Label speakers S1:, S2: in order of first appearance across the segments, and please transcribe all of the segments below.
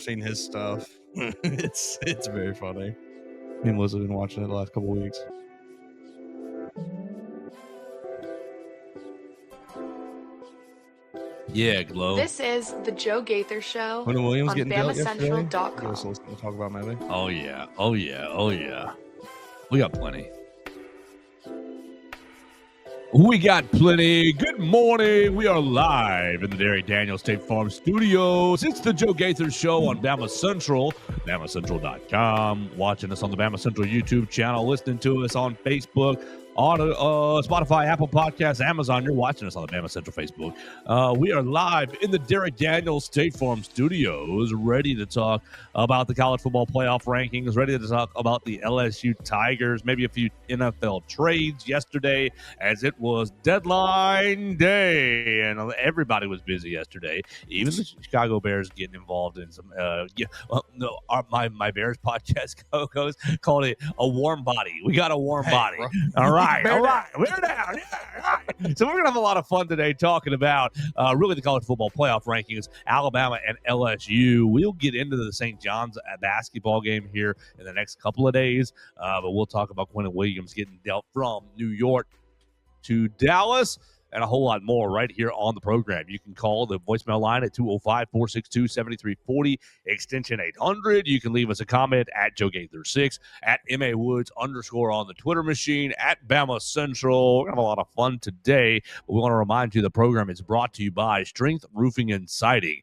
S1: seen his stuff. It's very funny. Me and Melissa have been watching it the last couple weeks.
S2: Yeah, Glow.
S3: This is the Joe Gaither Show
S1: When Williams
S3: on
S1: getting dealt yesterday, give us a
S3: BamaCentral.com.
S1: listen to talk about maybe.
S2: Oh yeah. We got plenty. We got plenty. Good morning. We are live in the Derek Daniels State Farm Studios. It's the Joe Gaither Show on Bama Central, BamaCentral.com. Watching us on the Bama Central YouTube channel, listening to us on Facebook, on Spotify, Apple Podcasts, Amazon. You're watching us on the Bama Central Facebook. We are live in the Derek Daniels State Farm Studios, ready to talk about the college football playoff rankings, ready to talk about the LSU Tigers, maybe a few NFL trades yesterday, as it was deadline day, and everybody was busy yesterday. Even the Chicago Bears getting involved in some. My Bears podcast co-host called it a warm body. We got a warm body.
S1: Bro.
S2: All right. We're down. Yeah, right. So we're gonna have a lot of fun today talking about really the college football playoff rankings, Alabama and LSU. We'll get into the St. John's basketball game here in the next couple of days, but we'll talk about Quentin Williams getting dealt from New York to Dallas, and a whole lot more right here on the program. You can call the voicemail line at 205-462-7340, extension 800. You can leave us a comment at JoeGaither6, at MAWoods_ on the Twitter machine, at Bama Central. We're going to have a lot of fun today, but we want to remind you the program is brought to you by Strength Roofing and Siding.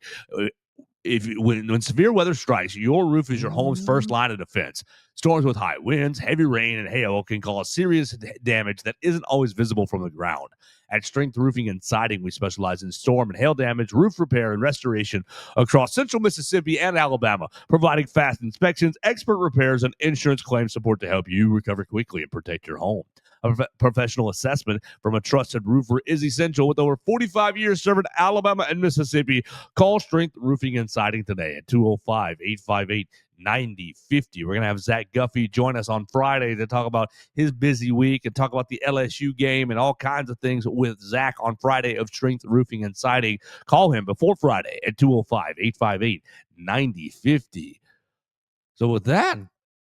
S2: When severe weather strikes, your roof is your home's first line of defense. Storms with high winds, heavy rain, and hail can cause serious damage that isn't always visible from the ground. At Strength Roofing and Siding, we specialize in storm and hail damage, roof repair, and restoration across central Mississippi and Alabama, providing fast inspections, expert repairs, and insurance claim support to help you recover quickly and protect your home. A professional assessment from a trusted roofer is essential. With over 45 years serving Alabama and Mississippi, call Strength Roofing and Siding today at 205-858-9050. We're going to have Zach Guffey join us on Friday to talk about his busy week and talk about the LSU game and all kinds of things with Zach on Friday of Strength Roofing and Siding. Call him before Friday at 205-858-9050. So with that,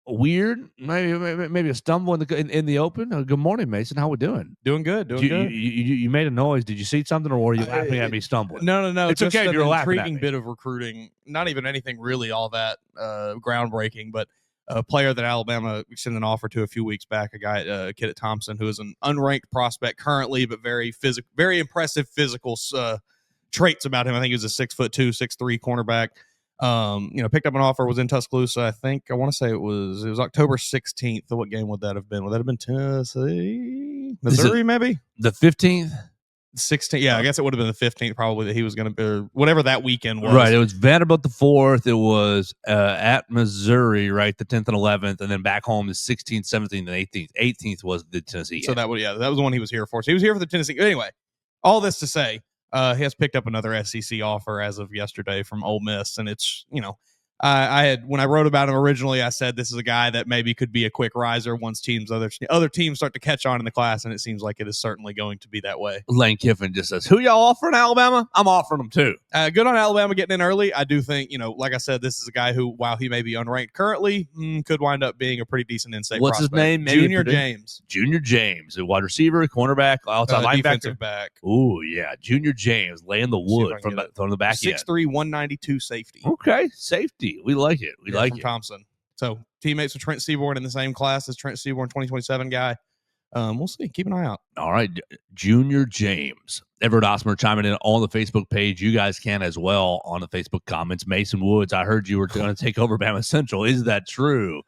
S2: weird, maybe a stumble in the open. Good morning, Mason. How we doing?
S1: Doing good.
S2: You made a noise. Did you see something, or were you laughing at me stumbling?
S1: No.
S2: It's
S1: just
S2: okay if
S1: an
S2: you're laughing at
S1: intriguing
S2: me.
S1: bit of recruiting. Not even anything really all that groundbreaking, but a player that Alabama extended an offer to a few weeks back, a kid at Thompson, who is an unranked prospect currently, but very impressive physical traits about him. I think he was a 6'2", 6'3" cornerback. Picked up an offer, was in Tuscaloosa. I want to say it was October 16th. What game would that have been? Would that have been Tennessee? Missouri, maybe?
S2: The 15th?
S1: 16th. Yeah, I guess it would have been the 15th probably that he was going to, or whatever that weekend was.
S2: Right. It was Vanderbilt the 4th. It was at Missouri, right, the 10th and 11th, and then back home the 16th, 17th, and 18th. 18th was the Tennessee game.
S1: So that was the one he was here for. So he was here for the Tennessee. Anyway, all this to say, he has picked up another SEC offer as of yesterday from Ole Miss, and it's, when I wrote about him originally, I said this is a guy that maybe could be a quick riser once other teams start to catch on in the class, and it seems like it is certainly going to be that way.
S2: Lane Kiffin just says, "Who y'all offering Alabama? I'm offering them too."
S1: Good on Alabama getting in early. I do think, like I said, this is a guy who, while he may be unranked currently, could wind up being a pretty decent in-state
S2: What's
S1: prospect.
S2: his name?
S1: Junior James.
S2: Junior James, a wide receiver, cornerback, outside linebacker.
S1: Defensive back.
S2: Ooh, yeah. Junior James laying the wood from the back end.
S1: 6'3", 192 safety.
S2: Okay, safety. We like it. We like
S1: from
S2: it.
S1: Thompson. So teammates with Trent Seaborn in the same class as Trent Seaborn, 2027 guy. We'll see. Keep an eye out.
S2: All right. Junior James. Everett Osmer chiming in on the Facebook page. You guys can as well on the Facebook comments. Mason Woods, I heard you were going to take over Bama Central. Is that true?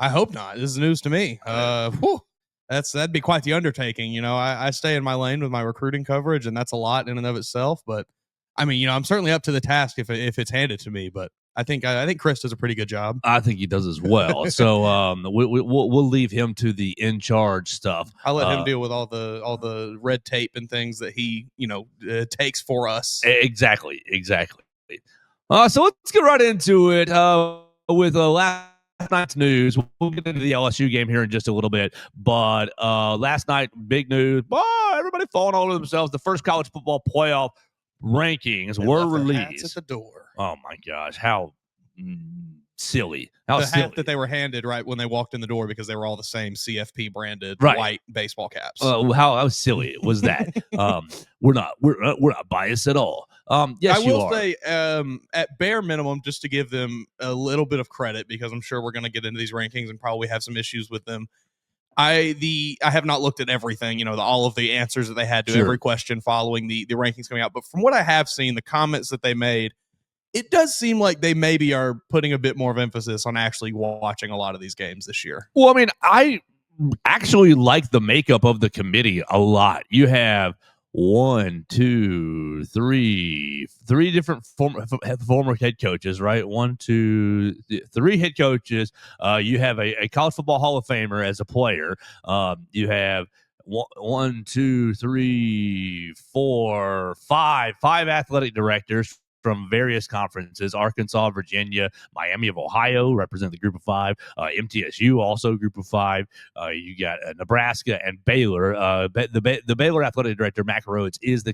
S1: I hope not. This is news to me. That'd be quite the undertaking. I stay in my lane with my recruiting coverage, and that's a lot in and of itself. But I mean, I'm certainly up to the task if it's handed to me. But I think Chris does a pretty good job.
S2: I think he does as well. So we'll leave him to the in charge stuff.
S1: I'll let him deal with all the red tape and things that he takes for us.
S2: Exactly. So let's get right into it with last night's news. We'll get into the LSU game here in just a little bit, but last night, big news. Everybody falling all over themselves. The first college football playoff rankings were released
S1: at the door.
S2: Oh my gosh, how silly! How
S1: The
S2: silly!
S1: hat that they were handed right when they walked in the door because they were all the same CFP branded
S2: Right.
S1: white baseball caps.
S2: How silly was that? We're not biased at all. Yes,
S1: I
S2: you
S1: will
S2: are.
S1: say, at bare minimum, just to give them a little bit of credit, because I'm sure we're going to get into these rankings and probably have some issues with them. I have not looked at everything, all of the answers that they had to
S2: Sure.
S1: every question following the rankings coming out. But from what I have seen, the comments that they made, it does seem like they maybe are putting a bit more of emphasis on actually watching a lot of these games this year.
S2: Well, I mean, I actually like the makeup of the committee a lot. You have three different former head coaches, right? Three head coaches. You have a college football Hall of Famer as a player. You have five athletic directors from various conferences: Arkansas, Virginia, Miami of Ohio, represent the group of five, MTSU, also group of five. You got Nebraska and Baylor. The Baylor athletic director, Mac Rhodes, is the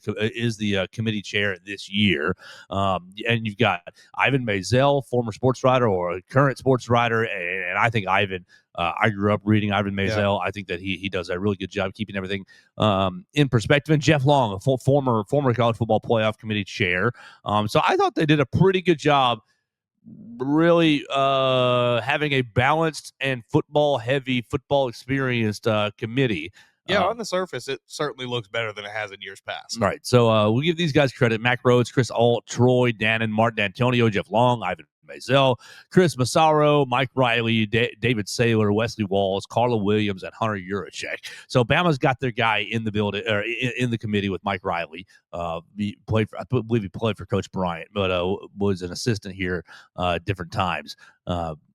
S2: committee chair this year. And you've got Ivan Maisel, former sports writer or current sports writer, and I think Ivan. I grew up reading Ivan Maisel. Yeah. I think that he does a really good job keeping everything in perspective. And Jeff Long, a former college football playoff committee chair. So I thought they did a pretty good job, really having a balanced and football experienced committee.
S1: Yeah, on the surface, it certainly looks better than it has in years past.
S2: Right. So we'll give these guys credit: Mac Rhodes, Chris Alt, Troy Dannon, Martin Antonio, Jeff Long, Ivan Maisel, Chris Massaro, Mike Riley, David Saylor, Wesley Walls, Carla Williams, and Hunter Yurachek. So Bama's got their guy in the building, or in the committee with Mike Riley. I believe he played for Coach Bryant, but was an assistant here different times.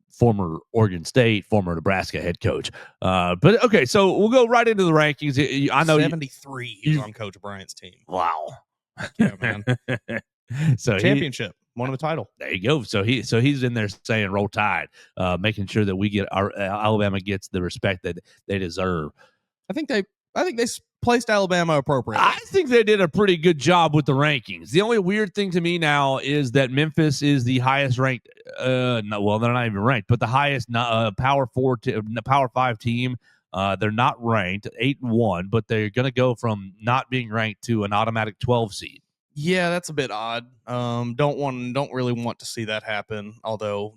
S2: Former Oregon State, former Nebraska head coach. But okay, so we'll go right into the rankings. I know
S1: 73 he was on Coach Bryant's team.
S2: Wow.
S1: Yeah, man. So championship, won the title.
S2: There you go. So he's in there saying "Roll Tide," making sure that we get Alabama gets the respect that they deserve.
S1: I think they placed Alabama appropriately.
S2: I think they did a pretty good job with the rankings. The only weird thing to me now is that Memphis is the highest ranked. No, well, they're not even ranked, but the highest Power 5 team. They're not ranked 8-1, but they're going to go from not being ranked to an automatic 12 seed.
S1: Yeah, that's a bit odd. Don't really want to see that happen. Although,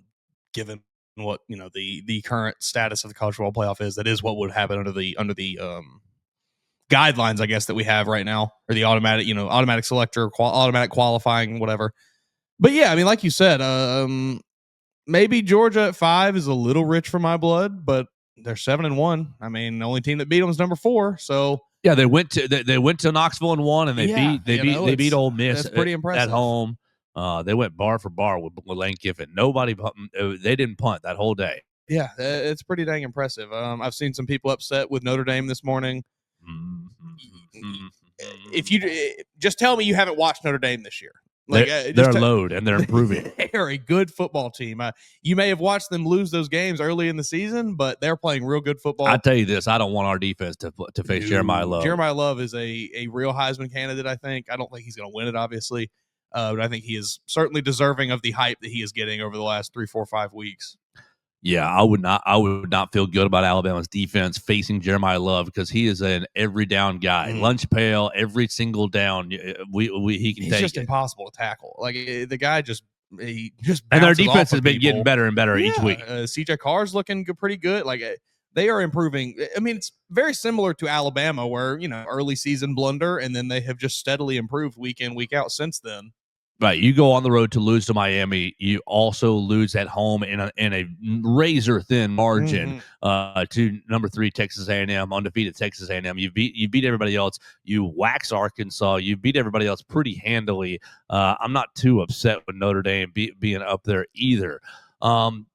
S1: given what the current status of the college football playoff is, that is what would happen under the guidelines, I guess, that we have right now, or the automatic selector, automatic qualifying, whatever. But yeah, I mean, like you said, maybe Georgia at 5 is a little rich for my blood, but they're 7-1. I mean, the only team that beat them is number 4. So
S2: yeah, they went to Knoxville and won, and they beat Ole Miss.
S1: That's pretty impressive
S2: at home. They went bar for bar with Lane Kiffin. They didn't punt that whole day.
S1: Yeah, it's pretty dang impressive. I've seen some people upset with Notre Dame this morning. If you just tell me you haven't watched Notre Dame this year.
S2: They're load and they're improving.
S1: They're a good football team. You may have watched them lose those games early in the season, but they're playing real good football.
S2: I tell you this, I don't want our defense to face Jeremiah Love.
S1: Jeremiah Love is a real Heisman candidate, I think. I don't think he's going to win it, obviously, but I think he is certainly deserving of the hype that he is getting over the last 3, 4, 5 weeks.
S2: Yeah, I would not feel good about Alabama's defense facing Jeremiah Love, because he is an every down guy, lunch pail every single down. He can
S1: He's
S2: take.
S1: Just impossible to tackle. Like the guy just
S2: and their defense has been getting better and better each week.
S1: CJ Carr's looking pretty good. Like they are improving. I mean, it's very similar to Alabama, where early season blunder, and then they have just steadily improved week in, week out since then.
S2: Right, you go on the road to lose to Miami. You also lose at home in a razor thin margin to number 3 Texas A&M, undefeated Texas A&M. You beat everybody else. You wax Arkansas. You beat everybody else pretty handily. I'm not too upset with Notre Dame being up there either.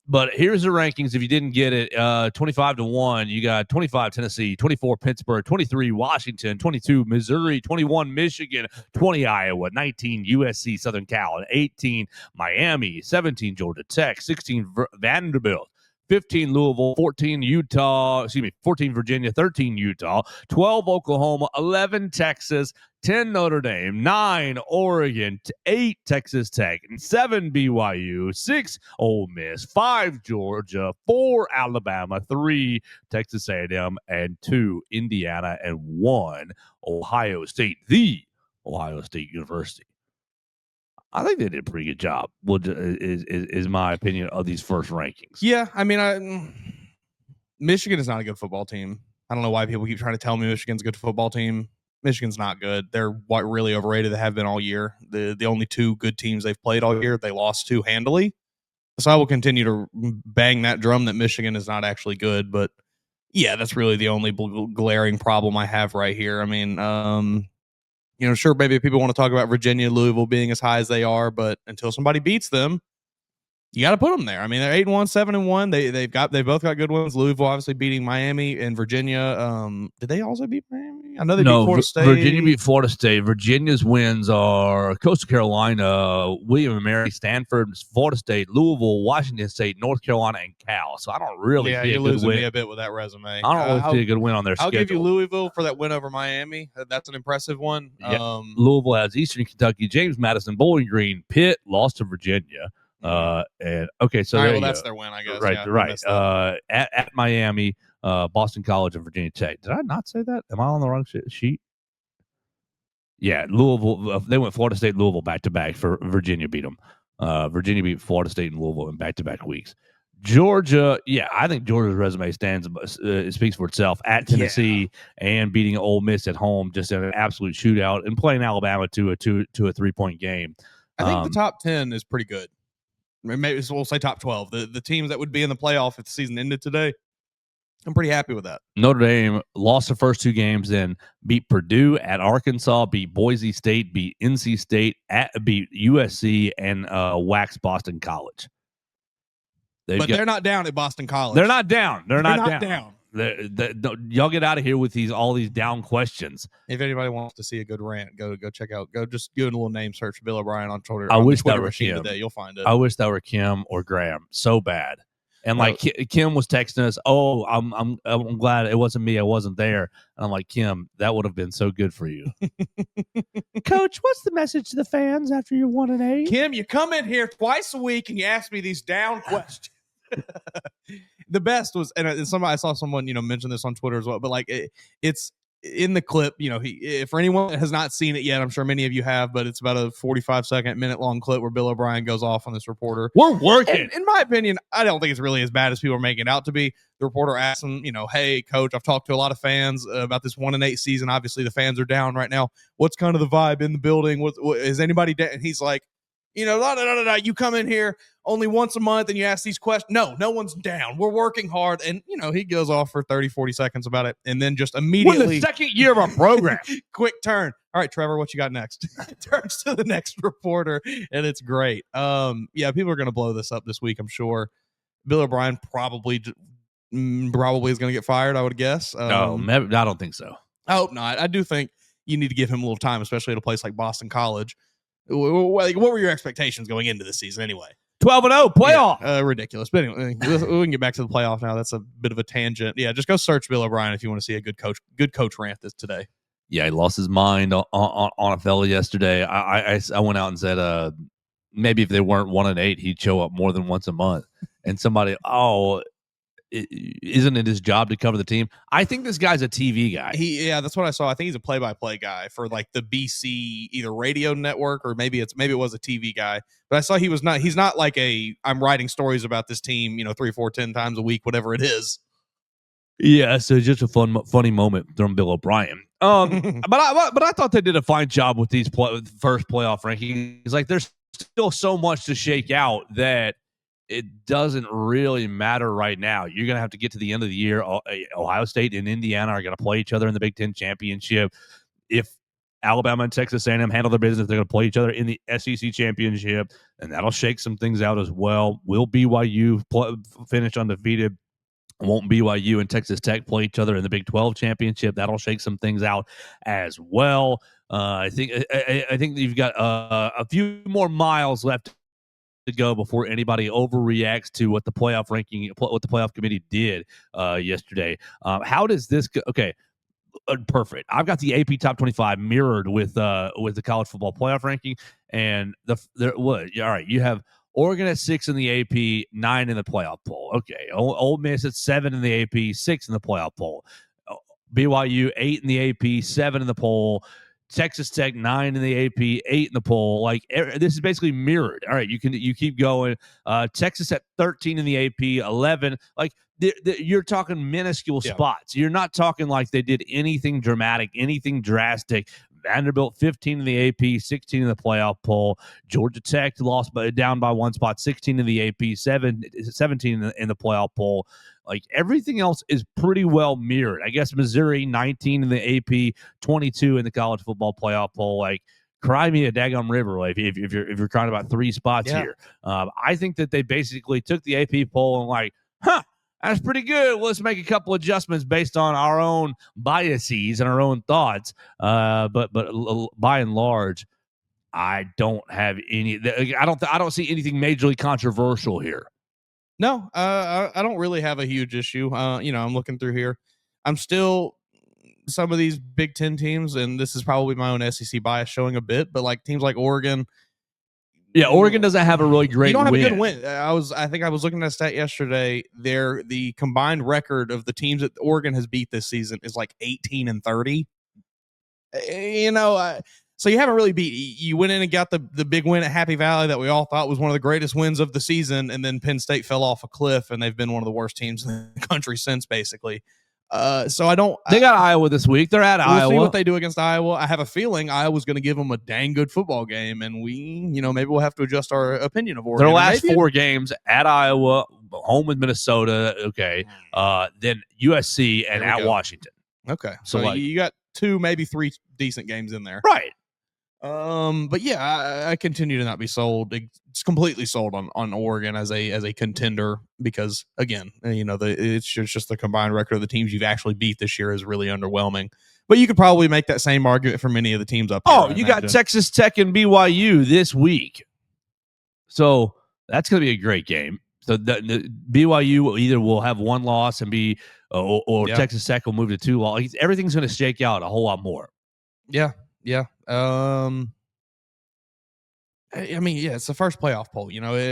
S2: But here's the rankings. If you didn't get it, 25-1, you got 25 Tennessee, 24 Pittsburgh, 23 Washington, 22 Missouri, 21 Michigan, 20 Iowa, 19 USC Southern Cal, and 18 Miami, 17 Georgia Tech, 16 Vanderbilt, 15 Louisville, 14 Virginia, 13 Utah, 12 Oklahoma, 11 Texas, 10 Notre Dame, 9 Oregon, 8 Texas Tech, 7 BYU, 6 Ole Miss, 5 Georgia, 4 Alabama, 3 Texas A&M, and 2 Indiana, and 1 Ohio State, the Ohio State University. I think they did a pretty good job. Is my opinion of these first rankings.
S1: Yeah, I mean, Michigan is not a good football team. I don't know why people keep trying to tell me Michigan's a good football team. Michigan's not good. They're really overrated. They have been all year. The only two good teams they've played all year, they lost to handily. So I will continue to bang that drum that Michigan is not actually good. But yeah, that's really the only glaring problem I have right here. I mean, sure, maybe people want to talk about Virginia, Louisville being as high as they are, but until somebody beats them, you got to put them there. I mean, they're 8-1, 7-1. They both got good ones. Louisville obviously beating Miami, and Virginia. Did they also beat Miami? I know they beat Florida State.
S2: Virginia beat Florida State. Virginia's wins are Coastal Carolina, William & Mary, Stanford, Florida State, Louisville, Washington State, North Carolina, and Cal. So I don't really see a good win.
S1: You're losing me a bit with that resume.
S2: I don't really see a good win on their schedule.
S1: I'll give you Louisville for that win over Miami. That's an impressive one.
S2: Yeah. Louisville has Eastern Kentucky, James Madison, Bowling Green, Pitt lost to Virginia. And okay, so
S1: that's their win, I guess.
S2: Right. At Miami, Boston College, and Virginia Tech. Did I not say that? Am I on the wrong sheet? Yeah, Louisville. They went Florida State, Louisville back to back. For Virginia beat them. Virginia beat Florida State and Louisville in back to back weeks. Georgia, I think Georgia's resume it speaks for itself at Tennessee and beating Ole Miss at home, just in an absolute shootout, and playing Alabama to a 3-point game.
S1: I think the top 10 is pretty good. Maybe we'll say top 12. The teams that would be in the playoff if the season ended today, I'm pretty happy with that.
S2: Notre Dame lost the first 2 games, then beat Purdue at Arkansas, beat Boise State, beat NC State, beat USC, and waxed Boston College.
S1: They're not down at Boston College.
S2: They're not down. They're not down. Y'all get out of here with all these down questions.
S1: If anybody wants to see a good rant, go check out. Just do a little name search for Bill O'Brien on Twitter.
S2: I wish that were Kim
S1: today. You'll find it.
S2: I wish that were Kim or Graham so bad. And Kim was texting us, "Oh, I'm glad it wasn't me. I wasn't there." And I'm like, Kim, that would have been so good for you. Coach, what's the message to the fans after you're 1-8?
S1: Kim, you come in here twice a week and you ask me these down questions. The best was, and I saw someone mention this on Twitter as well, but it's in the clip. For anyone that has not seen it yet, I'm sure many of you have, but it's about a minute long clip where Bill O'Brien goes off on this reporter.
S2: We're working.
S1: In my opinion, I don't think it's really as bad as people are making it out to be. The reporter asks him, hey, coach, I've talked to a lot of fans about this 1-8 season. Obviously, the fans are down right now. What's kind of the vibe in the building? What is anybody down? And he's like, you come in here only once a month and you ask these questions. No one's down. We're working hard. And, he goes off for 30, 40 seconds about it. And then just immediately.
S2: We're in the second year of our program.
S1: Quick turn. All right, Trevor, what you got next? Turns to the next reporter, and it's great. People are going to blow this up this week, I'm sure. Bill O'Brien probably is going to get fired, I would guess.
S2: No, I don't think so.
S1: I hope not. I do think you need to give him a little time, especially at a place like Boston College. What were your expectations going into this season anyway?
S2: 12-0 playoff.
S1: Yeah, ridiculous. But anyway, we can get back to the playoff now. That's a bit of a tangent. Yeah, just go search Bill O'Brien if you want to see a good coach rant today.
S2: Yeah, he lost his mind on a fella yesterday. I went out and said maybe if they weren't 1-8, he'd show up more than once a month. And somebody, isn't it his job to cover the team? I think this guy's a TV guy.
S1: That's what I saw. I think he's a play-by-play guy for the BC either radio network or maybe it was a TV guy. But I saw he's not like I'm writing stories about this team, 3, 4, 10 times a week, whatever it is.
S2: Yeah, so just a funny moment from Bill O'Brien. But I thought they did a fine job with these first playoff rankings. There's still so much to shake out that it doesn't really matter right now. You're going to have to get to the end of the year. Ohio State and Indiana are going to play each other in the Big Ten championship. If Alabama and Texas A&M handle their business, they're going to play each other in the SEC championship, and that'll shake some things out as well. Will BYU finish undefeated? Won't BYU and Texas Tech play each other in the Big 12 championship? That'll shake some things out as well. I think you've got a few more miles left to go before anybody overreacts to what the playoff committee did yesterday. How does this go? Okay, perfect. I've got the AP top 25 mirrored with the college football playoff ranking, and all right. You have Oregon at 6 in the AP, 9 in the playoff poll. Okay, Ole Miss at 7 in the AP, 6 in the playoff poll. BYU 8 in the AP, 7 in the poll. Texas Tech 9 in the AP, 8 in the poll. Like this is basically mirrored. All right, you keep going. Texas at 13 in the AP, 11. Like you're talking minuscule spots. You're not talking like they did anything dramatic, anything drastic. Vanderbilt 15 in the AP, 16 in the playoff poll. Georgia Tech lost down by 1 spot, 16 in the AP, 17 in the playoff poll. Like everything else is pretty well mirrored. I guess Missouri 19 in the AP, 22 in the college football playoff poll. Like cry me a daggum river if you're crying about 3 spots here. I think that they basically took the AP poll and like, that's pretty good. Well, let's make a couple adjustments based on our own biases and our own thoughts. But by and large, I don't have any. I don't see anything majorly controversial here.
S1: No, I don't really have a huge issue. I'm looking through here. I'm still some of these Big Ten teams, and this is probably my own SEC bias showing a bit, but like teams like Oregon.
S2: Yeah, Oregon doesn't have a really great.
S1: You don't have
S2: win.
S1: a good win. I think I was looking at a stat yesterday. The combined record of the teams that Oregon has beat this season is like 18-30. So you haven't really beat. You went in and got the big win at Happy Valley that we all thought was one of the greatest wins of the season, and then Penn State fell off a cliff, and they've been one of the worst teams in the country since, basically. So I don't.
S2: They got Iowa this week. They're at Iowa.
S1: We'll see what they do against Iowa. I have a feeling Iowa's going to give them a dang good football game, and maybe we'll have to adjust our opinion of Oregon.
S2: Their last 4 games at Iowa, home with Minnesota. Okay, then USC and at Washington.
S1: Okay, so you got 2, maybe 3 decent games in there,
S2: right?
S1: But yeah, I continue to not be sold. It's completely sold on Oregon as a contender because again, it's just the combined record of the teams you've actually beat this year is really underwhelming. But you could probably make that same argument for many of the teams up here.
S2: Oh, you got Texas Tech and BYU this week, so that's going to be a great game. So the BYU will have 1 loss and be, or Texas Tech will move to 2 losses. Everything's going to shake out a whole lot more.
S1: Yeah. I mean, it's the first playoff poll.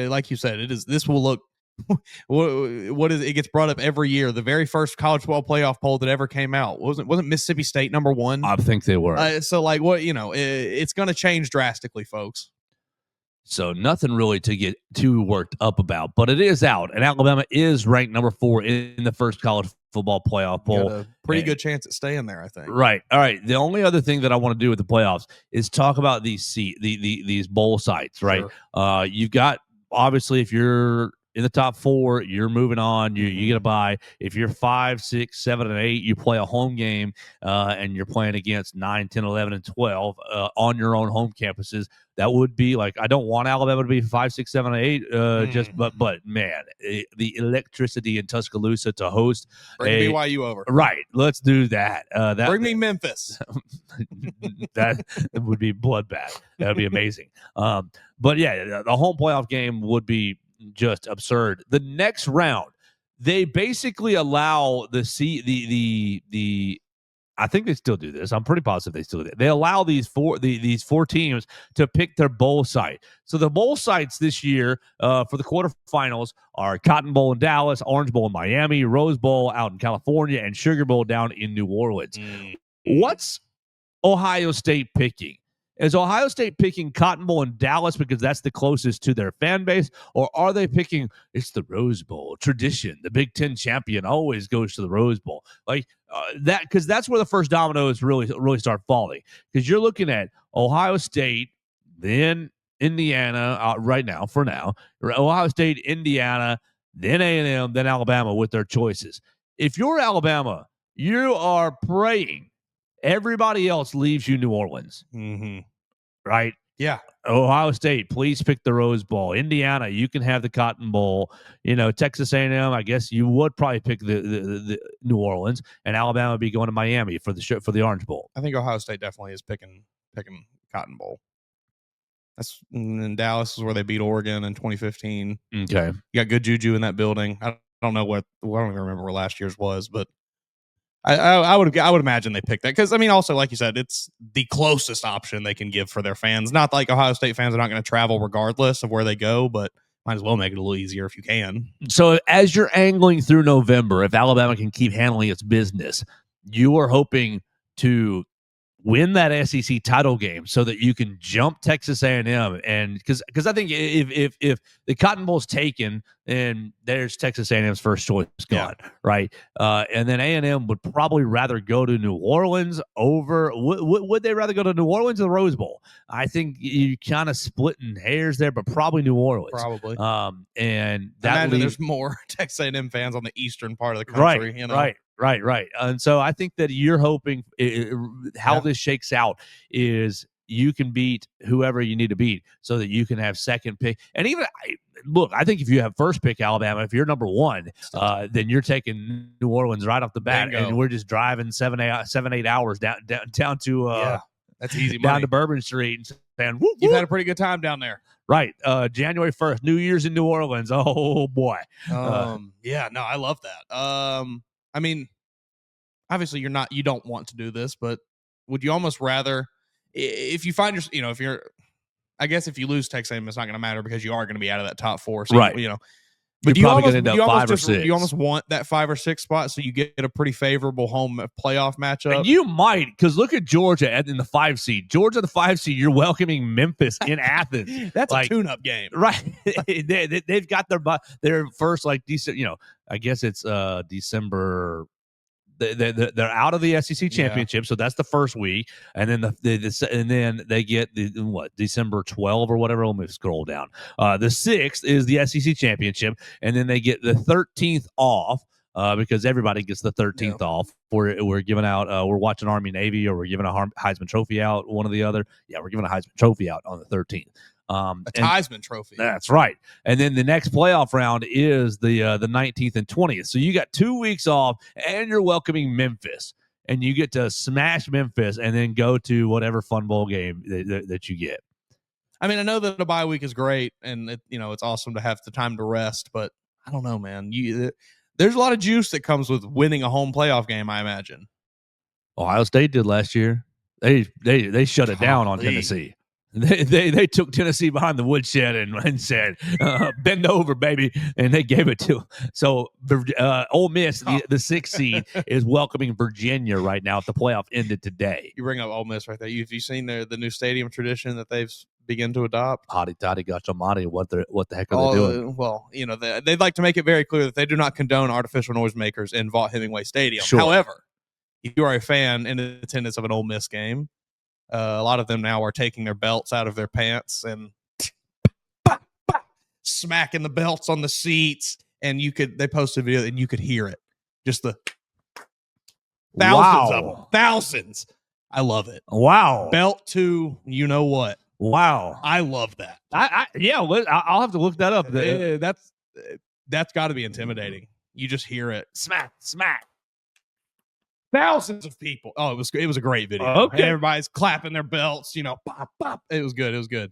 S1: Like you said, it is. This will look. What is it? It gets brought up every year. The very first college football playoff poll that ever came out wasn't Mississippi State number 1?
S2: I think they were.
S1: So like what it's going to change drastically, folks.
S2: So nothing really to get too worked up about, but it is out, and Alabama is ranked number 4 in the first college football playoff poll.
S1: Got a pretty good chance at staying there, I think.
S2: Right. All right. The only other thing that I want to do with the playoffs is talk about these bowl sites. Right. Sure. You've got obviously if you're in the top 4, you're moving on. You get a bye. If you're 5, 6, 7, and 8, you play a home game, and you're playing against 9, 10, 11, and 12 on your own home campuses. That would be like I don't want Alabama to be 5, 6, 7, 8. But man, the electricity in Tuscaloosa to host
S1: bring BYU over.
S2: Right, let's do that.
S1: Bring me Memphis.
S2: That would be bloodbath. That would be amazing. But yeah, the home playoff game would be just absurd. The next round, they basically allow I think they still do this. I'm pretty positive they still do it. They allow these 4 teams to pick their bowl site. So the bowl sites this year for the quarterfinals are Cotton Bowl in Dallas, Orange Bowl in Miami, Rose Bowl out in California, and Sugar Bowl down in New Orleans. What's Ohio State picking? Is Ohio State picking Cotton Bowl in Dallas because that's the closest to their fan base? Or are they picking, it's the Rose Bowl, tradition, the Big Ten champion always goes to the Rose Bowl? Like that, because that's where the first dominoes really start falling. Because you're looking at Ohio State, then Indiana right now, for now. Ohio State, Indiana, then A&M, then Alabama with their choices. If you're Alabama, you are praying everybody else leaves you New Orleans.
S1: Mm-hmm.
S2: Right?
S1: Yeah.
S2: Ohio State, please pick the Rose Bowl. Indiana, you can have the Cotton Bowl. Texas A&M, I guess you would probably pick the New Orleans, and Alabama would be going to Miami for the Orange Bowl.
S1: I think Ohio State definitely is picking Cotton Bowl. And Dallas is where they beat Oregon in 2015.
S2: Okay.
S1: You got good juju in that building. I don't know I don't even remember where last year's was, but I would imagine they picked that because, I mean, also, like you said, it's the closest option they can give for their fans. Not like Ohio State fans are not going to travel regardless of where they go, but might as well make it a little easier if you can.
S2: So as you're angling through November, if Alabama can keep handling its business, you are hoping to win that SEC title game so that you can jump Texas A&M, and because I think if the Cotton Bowl's taken, and there's Texas A&M's first choice gone, right? And then A&M would probably rather go to New Orleans over. Would they rather go to New Orleans or the Rose Bowl? I think you kind of splitting hairs there, but probably New Orleans.
S1: Probably.
S2: And
S1: I
S2: that
S1: imagine there's more Texas A&M fans on the eastern part of the
S2: Right,
S1: country. You know?
S2: Right. And so I think that you're hoping how this shakes out is you can beat whoever you need to beat so that you can have second pick. And even look, I think if you have first pick Alabama, if you're number one, then you're taking New Orleans right off the bat.
S1: Bingo.
S2: And we're just driving 7-8 hours down to
S1: that's easy money.
S2: down to Bourbon Street and saying, whoop,
S1: you've
S2: whoop.
S1: had a pretty good time down there.
S2: Right. January 1st, New Year's in New Orleans. Oh boy.
S1: Yeah, no, I love that. I mean, obviously you don't want to do this, but would you almost rather, if you find I guess if you lose Texas A&M, it's not going to matter because you are going to be out of that top four. So
S2: right.
S1: But
S2: you're probably going to end up 5 or 6.
S1: You almost want that 5 or 6 spot so you get a pretty favorable home playoff matchup.
S2: And you might, because look at Georgia in the 5 seed. Georgia, the 5 seed, you're welcoming Memphis in Athens.
S1: That's a tune-up game.
S2: Right. They've got their first, like, decent, I guess it's December. They're out of the SEC championship, so that's the first week, and then and then they get December 12 or whatever. Let me scroll down. The 6th is the SEC championship, and then they get the 13th off because everybody gets the 13th off. We're giving out. We're watching Army Navy, or we're giving a Heisman Trophy out. One or the other. Yeah, we're giving a Heisman Trophy out on the 13th.
S1: A Heisman Trophy.
S2: That's right. And then the next playoff round is the 19th and 20th. So you got 2 weeks off, and you're welcoming Memphis, and you get to smash Memphis, and then go to whatever fun bowl game that you get.
S1: I mean, I know that a bye week is great, and it's awesome to have the time to rest, but I don't know, man. There's a lot of juice that comes with winning a home playoff game, I imagine.
S2: Ohio State did last year. They shut it down on Tennessee. They took Tennessee behind the woodshed and said, bend over, baby, and they gave it to them. So Ole Miss, the 6th seed, is welcoming Virginia right now. The playoff ended today.
S1: You bring up Ole Miss right there. Have you seen the new stadium tradition that they've begun to adopt?
S2: Hotty toddy gotchamati. What the heck are they doing?
S1: Well, they'd like to make it very clear that they do not condone artificial noisemakers in Vaught Hemingway Stadium.
S2: Sure.
S1: However, if you are a fan in attendance of an Ole Miss game, a lot of them now are taking their belts out of their pants and smacking the belts on the seats. And they posted a video and you could hear it. Just the thousands of them. Thousands. I love it.
S2: Wow.
S1: Belt to you know what.
S2: Wow.
S1: I love that.
S2: I'll have to look that up.
S1: That's got to be intimidating. You just hear it.
S2: Smack.
S1: Thousands of people. Oh, it was a great video.
S2: Okay.
S1: And everybody's clapping their belts, pop, pop. It was good.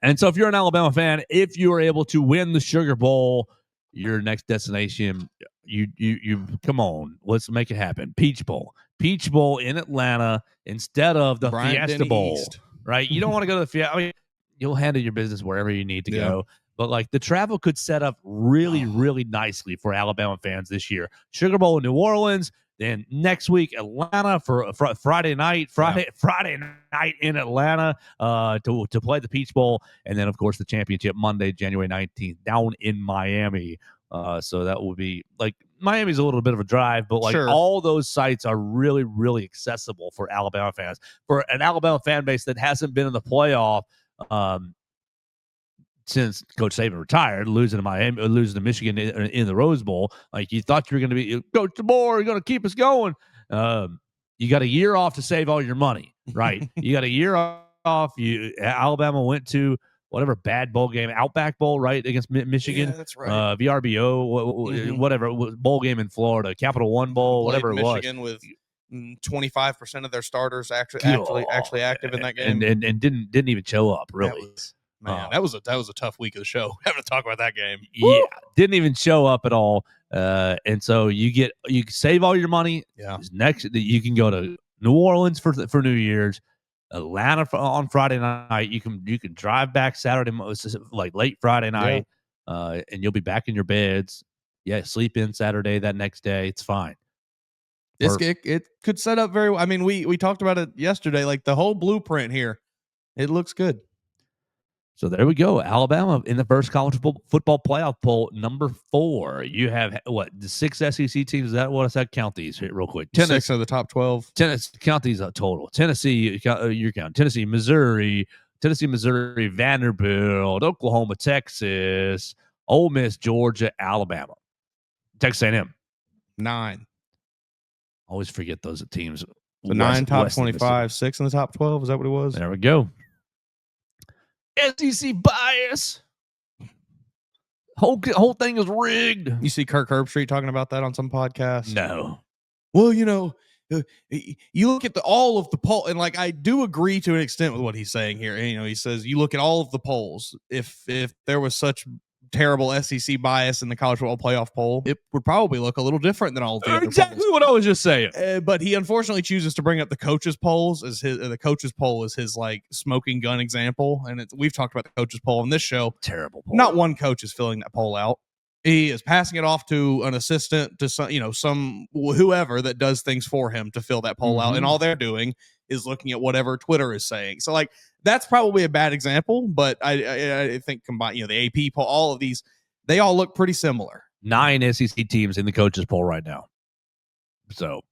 S2: And so if you're an Alabama fan, if you are able to win the Sugar Bowl, your next destination, you come on, let's make it happen. Peach Bowl in Atlanta instead of the Fiesta Bowl. East. Right? You don't want to go to the Fiesta. I mean, you'll handle your business wherever you need to go. But like the travel could set up really, really nicely for Alabama fans this year. Sugar Bowl in New Orleans. Then next week, Atlanta for Friday night in Atlanta to play the Peach Bowl. And then, of course, the championship Monday, January 19th, down in Miami. So that will be like Miami's a little bit of a drive, but all those sites are really, really accessible for Alabama fans. For an Alabama fan base that hasn't been in the playoff since Coach Saban retired, losing to Michigan in the Rose Bowl, like you thought you were going to be Coach DeBoer, you're going to keep us going. You got a year off to save all your money, right? You got a year off. Alabama went to whatever bad bowl game, Outback Bowl, right, against Michigan.
S1: Yeah, that's right.
S2: VRBO, whatever bowl game in Florida, Capital One Bowl, whatever it was.
S1: Michigan with 25% of their starters actually active in that game,
S2: and didn't even show up really.
S1: That was a tough week of the show having to talk about that game.
S2: Yeah, didn't even show up at all. And so you save all your money.
S1: Yeah.
S2: Next, you can go to New Orleans for New Year's, Atlanta on Friday night. You can drive back Saturday, like late Friday night, and you'll be back in your beds. Yeah, sleep in Saturday that next day. It's fine.
S1: It could set up very well. I mean, we talked about it yesterday. Like the whole blueprint here, it looks good.
S2: So there we go. Alabama in the first college football playoff poll, number 4. You have the 6 SEC teams. Is that what? Does that count these real quick?
S1: 6 of the top 12.
S2: Count these total. Tennessee, you're counting Tennessee, Missouri, Vanderbilt, Oklahoma, Texas, Ole Miss, Georgia, Alabama, Texas A&M.
S1: 9.
S2: Always forget those teams.
S1: So 9 top 25, 6 in the top 12. Is that what it was?
S2: There we go. SEC bias. Whole thing is rigged.
S1: You see Kirk Herbstreit talking about that on some podcast?
S2: No.
S1: Well, you look at all of the poll, and like I do agree to an extent with what he's saying here. He says you look at all of the polls. If there was such terrible SEC bias in the college football playoff poll, it would probably look a little different than all of the other
S2: exactly
S1: polls.
S2: What I was just saying.
S1: But he unfortunately chooses to bring up the coaches polls as the coaches poll is his like smoking gun example. And we've talked about the coaches poll on this show.
S2: Terrible poll.
S1: Not one coach is filling that poll out. He is passing it off to an assistant, to some whoever that does things for him to fill that poll out, and all they're doing is looking at whatever Twitter is saying. So like that's probably a bad example, but I think combined, the AP poll, all of these, they all look pretty similar.
S2: 9 SEC teams in the coaches poll right now, so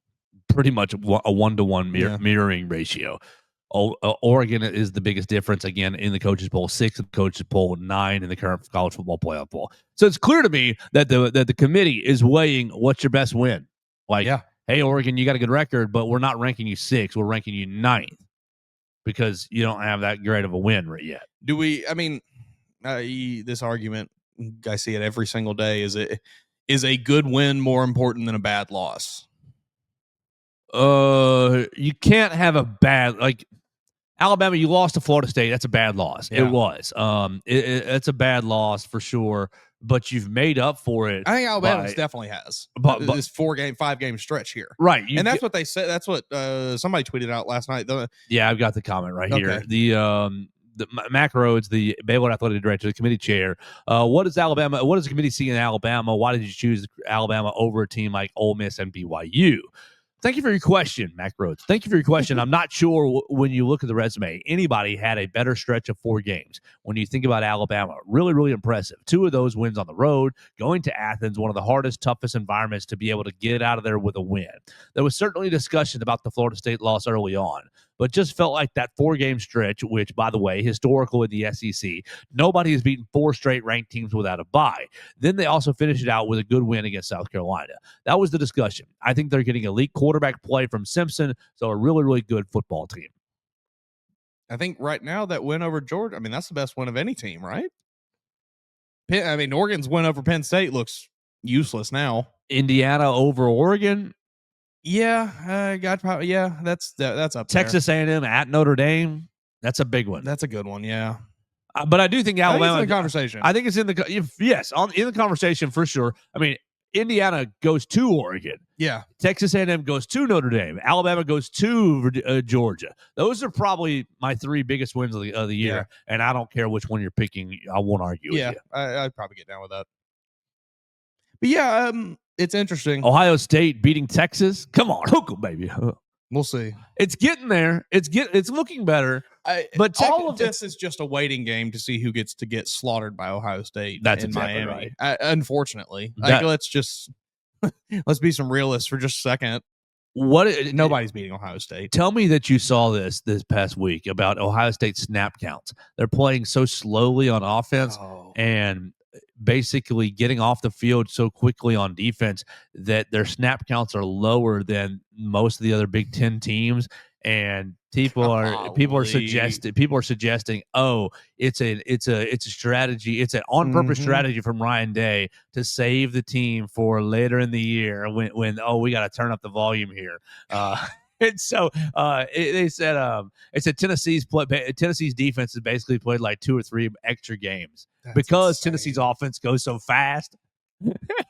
S2: pretty much a 1-to-1 mirroring ratio. Oregon is the biggest difference again in the coaches poll. 6 in the coaches poll, 9 in the current college football playoff poll. So it's clear to me that the committee is weighing what's your best win. Like, hey, Oregon, you got a good record, but we're not ranking you 6th. We're ranking you 9th because you don't have that great of a win yet.
S1: Do we? I mean, this argument, I see it every single day. Is a good win more important than a bad loss?
S2: You can't have a bad, like Alabama, you lost to Florida State. That's a bad loss. Yeah. It was. It's a bad loss for sure, but you've made up for it.
S1: I think Alabama definitely has. But this 5-game stretch here.
S2: Right.
S1: And that's what they said. That's what somebody tweeted out last night.
S2: Yeah, I've got the comment right here. The Mac Rhodes, the Baylor athletic director, the committee chair. What does the committee see in Alabama? Why did you choose Alabama over a team like Ole Miss and BYU? Thank you for your question, Mac Rhodes. Thank you for your question. I'm not sure when you look at the resume, anybody had a better stretch of 4 games. When you think about Alabama, really, really impressive. 2 of those wins on the road, going to Athens, one of the hardest, toughest environments to be able to get out of there with a win. There was certainly discussion about the Florida State loss early on, but just felt like that 4-game stretch, which, by the way, historical in the SEC, nobody has beaten 4 straight ranked teams without a bye. Then they also finished it out with a good win against South Carolina. That was the discussion. I think they're getting elite quarterback play from Simpson, so a really, really good football team.
S1: I think right now that win over Georgia, that's the best win of any team, right? Oregon's win over Penn State looks useless now.
S2: Indiana over Oregon?
S1: Yeah, that's up
S2: Texas
S1: there.
S2: A&M at Notre Dame, that's a big one.
S1: That's a good one, yeah.
S2: But I do think Alabama.
S1: I think it's in the conversation.
S2: I think it's in the conversation for sure. Indiana goes to Oregon.
S1: Yeah.
S2: Texas A&M goes to Notre Dame. Alabama goes to Georgia. Those are probably my 3 biggest wins of the year, and I don't care which one you're picking. I won't argue with you.
S1: I'd probably get down with that. But it's interesting.
S2: Ohio State beating Texas. Come on, hook 'em, baby.
S1: We'll see.
S2: It's getting there. It's looking better. But
S1: all of this is just a waiting game to see who gets to get slaughtered by Ohio State.
S2: That's
S1: in
S2: exactly
S1: Miami.
S2: Right.
S1: Unfortunately, let's be some realists for just a second. Nobody's beating Ohio State.
S2: Tell me that you saw this past week about Ohio State snap counts. They're playing so slowly on offense and basically getting off the field so quickly on defense that their snap counts are lower than most of the other Big Ten teams. and people are suggesting, oh, it's a strategy, it's an on purpose strategy from Ryan Day to save the team for later in the year when we got to turn up the volume here. And so they said Tennessee's defense has basically played like 2 or 3 extra games. That's because insane. Tennessee's offense goes so fast.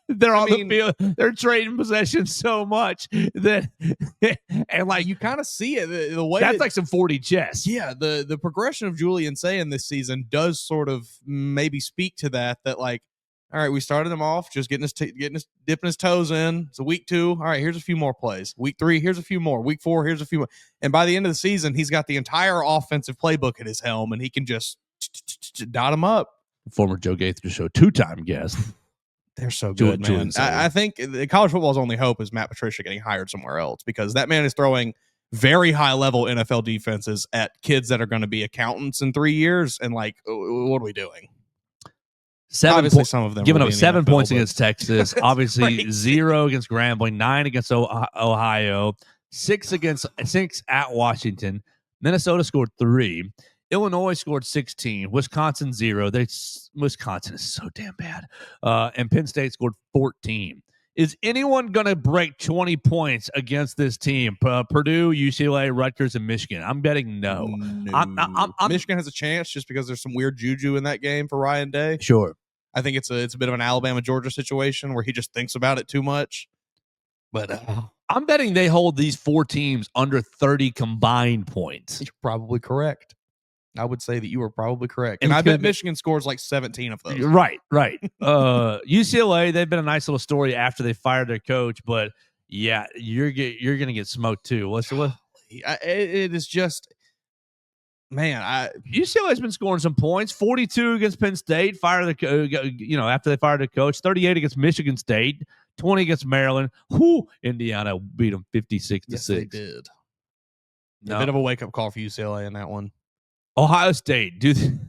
S2: They're on the field. They're trading possessions so much that, and like
S1: you kind of see it the way
S2: that's like some 40 chess.
S1: Yeah, the progression of Julian Sayin this season does sort of maybe speak to that. That like, all right, we started him off just dipping his toes in. So week 2, all right, here's a few more plays. Week 3, here's a few more. Week 4, here's a few more. And by the end of the season, he's got the entire offensive playbook at his helm, and he can just dot him up.
S2: Former Joe Gaither Show 2-time guest.
S1: They're so good, man. I think college football's only hope is Matt Patricia getting hired somewhere else, because that man is throwing very high-level NFL defenses at kids that are going to be accountants in 3 years, and like, what are we doing?
S2: Obviously,
S1: some of them
S2: giving up 7 points against Texas. Obviously,
S1: crazy.
S2: 0 against Grambling, 9 against Ohio, 6 at Washington. Minnesota scored 3. Illinois scored 16. Wisconsin 0. Wisconsin is so damn bad. And Penn State scored 14. Is anyone going to break 20 points against this team? Purdue, UCLA, Rutgers, and Michigan. I'm betting no.
S1: Michigan has a chance just because there's some weird juju in that game for Ryan Day.
S2: Sure.
S1: I think it's a bit of an Alabama-Georgia situation where he just thinks about it too much. But
S2: I'm betting they hold these 4 teams under 30 combined points.
S1: You're probably correct. I would say that you are probably correct. And I bet Michigan scores like 17 of those.
S2: Right. UCLA, they've been a nice little story after they fired their coach, but yeah, you're going to get smoked too.
S1: It is just, man,
S2: UCLA's been scoring some points. 42 against Penn State, after they fired their coach. 38 against Michigan State, 20 against Maryland. Indiana beat them 56-6.
S1: Yes, they did. A bit of a wake-up call for UCLA in that one.
S2: Ohio State, dude.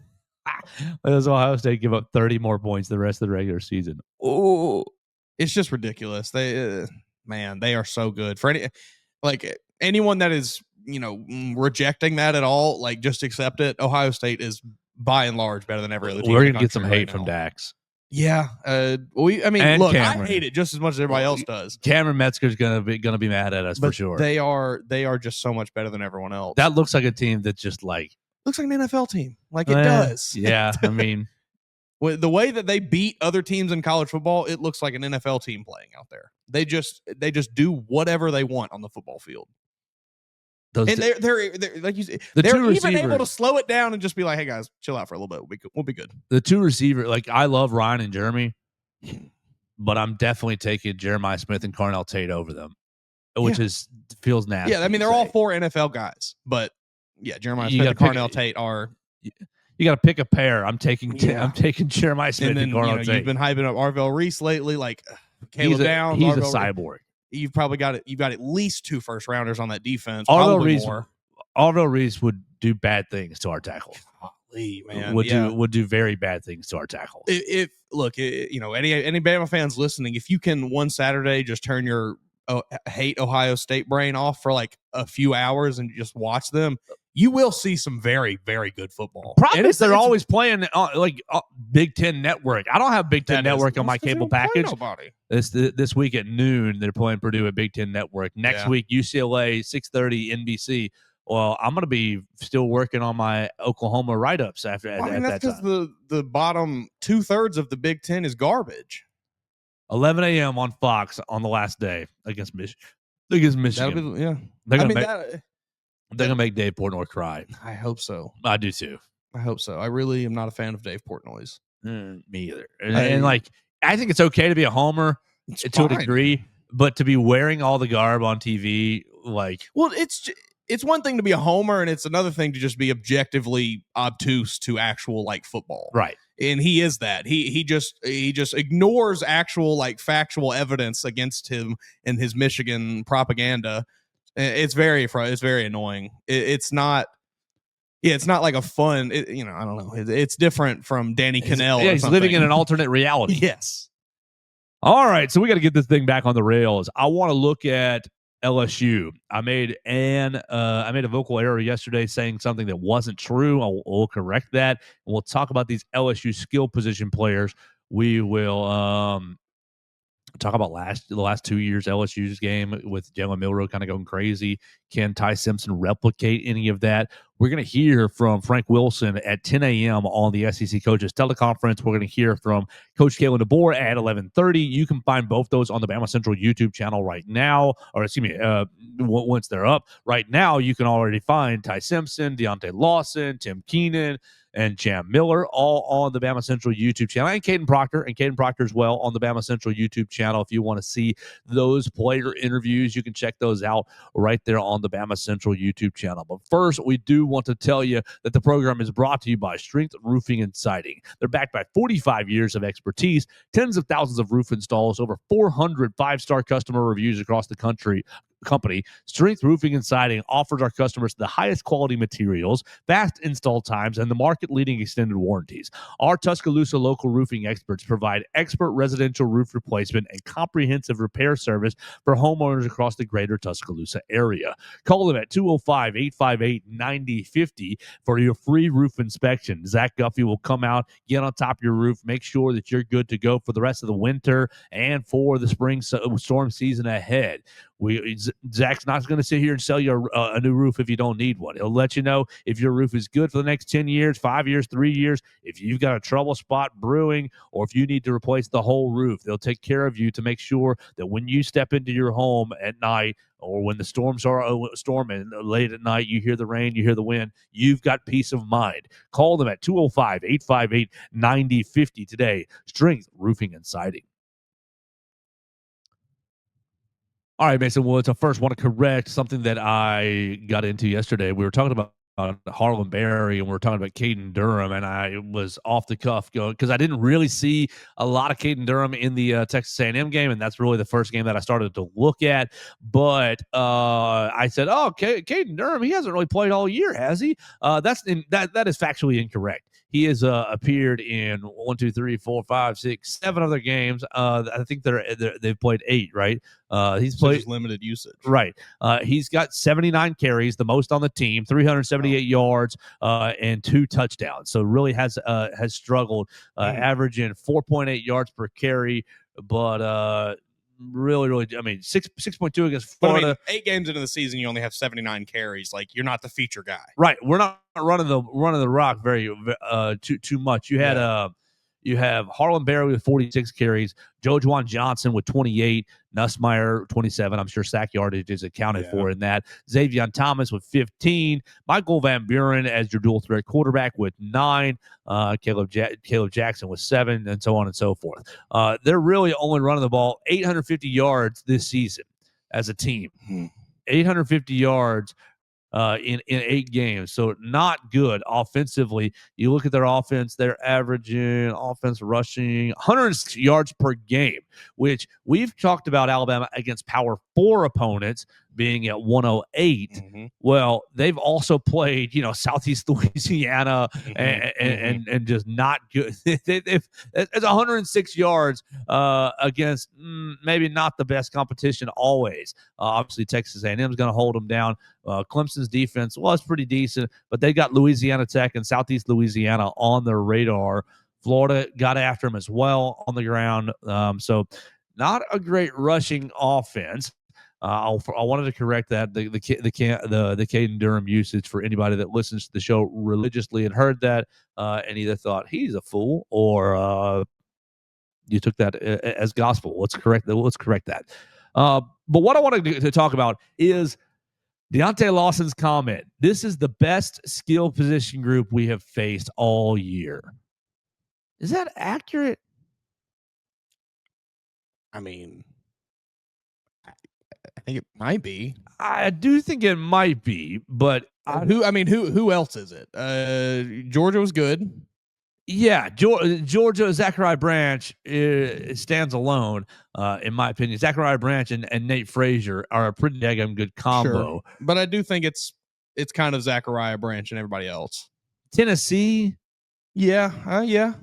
S2: Does Ohio State give up 30 more points the rest of the regular season?
S1: Oh, it's just ridiculous. They are so good. For anyone that is, rejecting that at all, like, just accept it. Ohio State is by and large better than every other team.
S2: We're gonna get some hate from Dax.
S1: Yeah. Look, Cameron. I hate it just as much as everybody else does.
S2: Cameron Metzger's gonna be mad at us for sure.
S1: They are just so much better than everyone else.
S2: That looks like a team that just
S1: looks like an NFL team. Like it does.
S2: Yeah. I mean,
S1: the way that they beat other teams in college football, it looks like an NFL team playing out there. They just do whatever they want on the football field. And they're like you said, they're even able to slow it down and just be like, "Hey guys, chill out for a little bit. We'll be good."
S2: The 2 receivers, like, I love Ryan and Jeremy, but I'm definitely taking Jeremiah Smith and Carnell Tate over them, which feels nasty.
S1: Yeah, I mean, they're all 4 NFL guys, but yeah, Jeremiah Smith and Carnell Tate are.
S2: You got to pick a pair. I'm taking Jeremiah Smith and Carnell Tate.
S1: You've been hyping up Arvell Reese lately, like Caleb Downs.
S2: He's a cyborg.
S1: You've probably got at least 2 first rounders on that defense.
S2: Arvell Reese would do bad things to our tackles.
S1: Golly, man,
S2: would do very bad things to our tackles.
S1: Any Bama fans listening, if you can one Saturday just turn your hate Ohio State brain off for like a few hours and just watch them, you will see some very, very good football.
S2: Problem is they're always playing Big Ten Network. I don't have Big Ten Network on my cable package. This week at noon, they're playing Purdue at Big Ten Network. Next week, UCLA, 6:30 NBC. Well, I'm going to be still working on my Oklahoma write-ups that's
S1: because the bottom 2/3 of the Big Ten is garbage.
S2: 11 a.m. on Fox on the last day against Michigan. They're going to make Dave Portnoy cry.
S1: I hope so.
S2: I do too.
S1: I hope so. I really am not a fan of Dave Portnoy's.
S2: Me either. And I think it's okay to be a homer to a degree, but to be wearing all the garb on TV,
S1: it's one thing to be a homer, and it's another thing to just be objectively obtuse to actual football.
S2: Right.
S1: And he is that. He just ignores actual factual evidence against him in his Michigan propaganda. It's very annoying. It's not like a fun. I don't know. It's different from Danny Cannell.
S2: Yeah, he's living in an alternate reality.
S1: Yes.
S2: All right, so we got to get this thing back on the rails. I want to look at LSU. I made a vocal error yesterday saying something that wasn't true. We'll correct that, and we'll talk about these LSU skill position players. We will talk about the last 2 years LSU's game with Jalen Milroe kind of going crazy. Can Ty Simpson replicate any of that? We're going to hear from Frank Wilson at 10 a.m. on the SEC Coaches Teleconference. We're going to hear from Coach Kalen DeBoer at 11:30. You can find both those on the Bama Central YouTube channel right now, or excuse me, once they're up. Right now, you can already find Ty Simpson, Deontay Lawson, Tim Keenan, and Jam Miller, all on the Bama Central YouTube channel, and Caden Proctor as well on the Bama Central YouTube channel. If you want to see those player interviews, you can check those out right there on the Bama Central YouTube channel. But first, we do want to tell you that the program is brought to you by Strength Roofing and Siding. They're backed by 45 years of expertise, tens of thousands of roof installs, over 400 five-star customer reviews across the company. Strength Roofing and Siding offers our customers the highest quality materials, fast install times, and the market-leading extended warranties. Our Tuscaloosa local roofing experts provide expert residential roof replacement and comprehensive repair service for homeowners across the greater Tuscaloosa area. Call them at 205-858-9050 for your free roof inspection. Zach Guffey will come out, get on top of your roof, make sure that you're good to go for the rest of the winter and for the spring storm season ahead. Zach's not going to sit here and sell you a new roof if you don't need one. He'll let you know if your roof is good for the next 10 years, 5 years, 3 years. If you've got a trouble spot brewing or if you need to replace the whole roof, they'll take care of you to make sure that when you step into your home at night or when the storms are storming late at night, you hear the rain, you hear the wind, you've got peace of mind. Call them at 205-858-9050 today. Strength Roofing and Siding. All right, Mason. Well, first want to correct something that I got into yesterday. We were talking about Harlan Berry and we were talking about Caden Durham, and I was off the cuff going because I didn't really see a lot of Caden Durham in the Texas A&M game, and that's really the first game that I started to look at. But I said, "Oh, Caden Durham, he hasn't really played all year, has he?" That is factually incorrect. He has appeared in 1, 2, 3, 4, 5, 6, 7 other games. I think they've played 8, right? He's played
S1: limited usage,
S2: right? He's got 79 carries, the most on the team, 378 yards, and 2 touchdowns. So really has struggled, averaging 4.8 yards per carry, but really, I mean, 6.2 against Florida.
S1: But I mean, 8 games into the season, you only have 79 carries. Like, you're not the feature guy,
S2: right? We're not running the rock very too much. You had you have Harlan Berry with 46 carries, Jojuan Johnson with 28, Nussmeier 27. I'm sure sack yardage is accounted for in that. Xavier Thomas with 15, Michael Van Buren as your dual threat quarterback with 9, Caleb Jackson with 7, and so on and so forth. They're really only running the ball 850 yards this season as a team. 850 yards in 8 games. So not good offensively. You look at their offense, they're averaging offense rushing 100 yards per game, which we've talked about Alabama against Power 4 opponents being at 108. Well, they've also played, Southeast Louisiana and just not good. It's 106 yards against maybe not the best competition always. Obviously, Texas A&M is going to hold them down. Clemson's defense was pretty decent, but they got Louisiana Tech and Southeast Louisiana on their radar. Florida got after them as well on the ground. So not a great rushing offense. I wanted to correct that the Caden Durham usage for anybody that listens to the show religiously and heard that and either thought he's a fool or you took that as gospel. Let's correct that. But what I wanted to talk about is Deontay Lawson's comment. This is the best skill position group we have faced all year. Is that accurate?
S1: I mean, I think it might be.
S2: I do think it might be, but
S1: who else is it? Georgia was good.
S2: Yeah, Georgia, Zachariah Branch stands alone, in my opinion. Zachariah Branch and Nate Frazier are a pretty daggum good combo.
S1: Sure. But I do think it's kind of Zachariah Branch and everybody else.
S2: Tennessee.
S1: Yeah.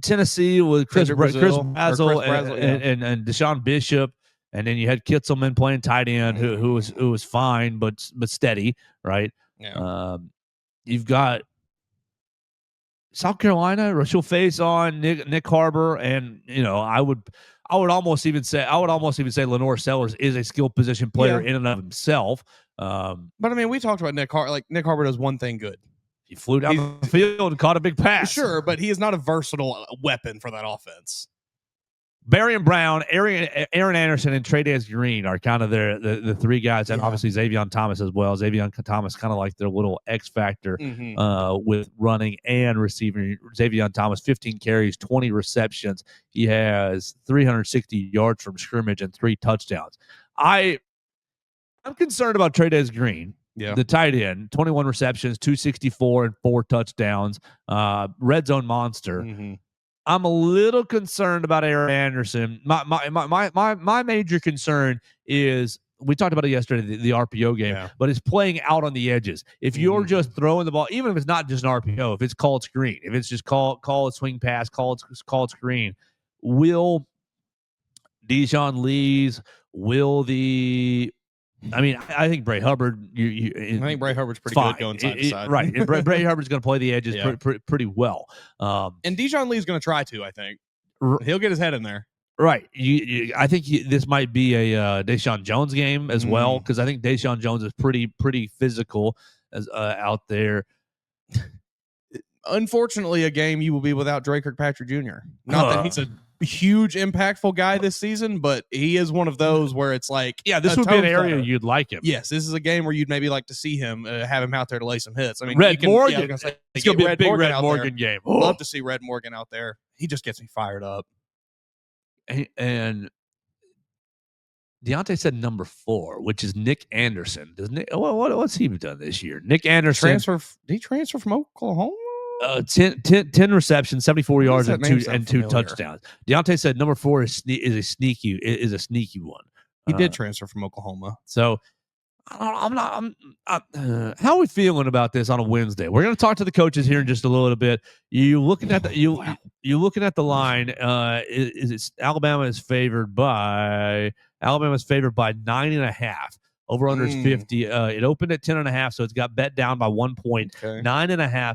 S2: Tennessee with Chris Brazel
S1: Brazel,
S2: and Deshaun Bishop and then you had Kitzelman playing tight end, who was fine but steady, right?
S1: Yeah.
S2: You've got South Carolina, she'll face on Nick Harbor, and I would almost even say Lenore Sellers is a skill position player in and of himself.
S1: But I mean, we talked about Nick Harbor. Like, Nick Harbor does one thing good.
S2: He flew down the field and caught a big pass.
S1: Sure, but he is not a versatile weapon for that offense.
S2: Barry and Brown, Aaron Anderson, and Tre'Davious Green are kind of the three guys, and obviously Xavier Thomas as well. Xavier Thomas kind of like their little X factor with running and receiving. Xavier Thomas, 15 carries, 20 receptions. He has 360 yards from scrimmage and 3 touchdowns. I'm concerned about Tre'Davious Green.
S1: Yeah.
S2: The tight end, 21 receptions, 264 and 4 touchdowns. Red zone monster. I'm a little concerned about Aaron Anderson. My major concern is, we talked about it yesterday, the RPO game, but it's playing out on the edges. If you're just throwing the ball, even if it's not just an RPO, if it's called screen, if it's just call a swing pass, call screen, will Dijon Lee's, I think Bray Hubbard.
S1: I think Bray Hubbard's pretty good going side to side.
S2: Right. Bray Hubbard's going to play the edges pretty well.
S1: And Dijon Lee's going to try to, I think. He'll get his head in there.
S2: Right. I think this might be a Deshaun Jones game as well, because I think Deshaun Jones is pretty physical out there.
S1: Unfortunately, a game you will be without Dre Kirkpatrick Jr. Not that he's a huge impactful guy this season, but he is one of those where it's like,
S2: this would be an area you'd like him.
S1: Yes, this is a game where you'd maybe like to see him, have him out there to lay some hits. I mean,
S2: Morgan. It's going to be a big Red Morgan game.
S1: Love to see Red Morgan out there. He just gets me fired up.
S2: And Deontay said number 4, which is Nick Anderson. What's he done this year? Nick Anderson.
S1: Did he transfer from Oklahoma?
S2: 10 receptions, 74 yards, and 2 touchdowns. Deontay said number 4 is a sneaky one.
S1: He did transfer from Oklahoma.
S2: So how are we feeling about this on a Wednesday? We're going to talk to the coaches here in just a little bit. You looking at the line? Alabama is favored by 9.5. Over under is 50. It opened at 10.5, so it's got bet down by 1 point. 9.5.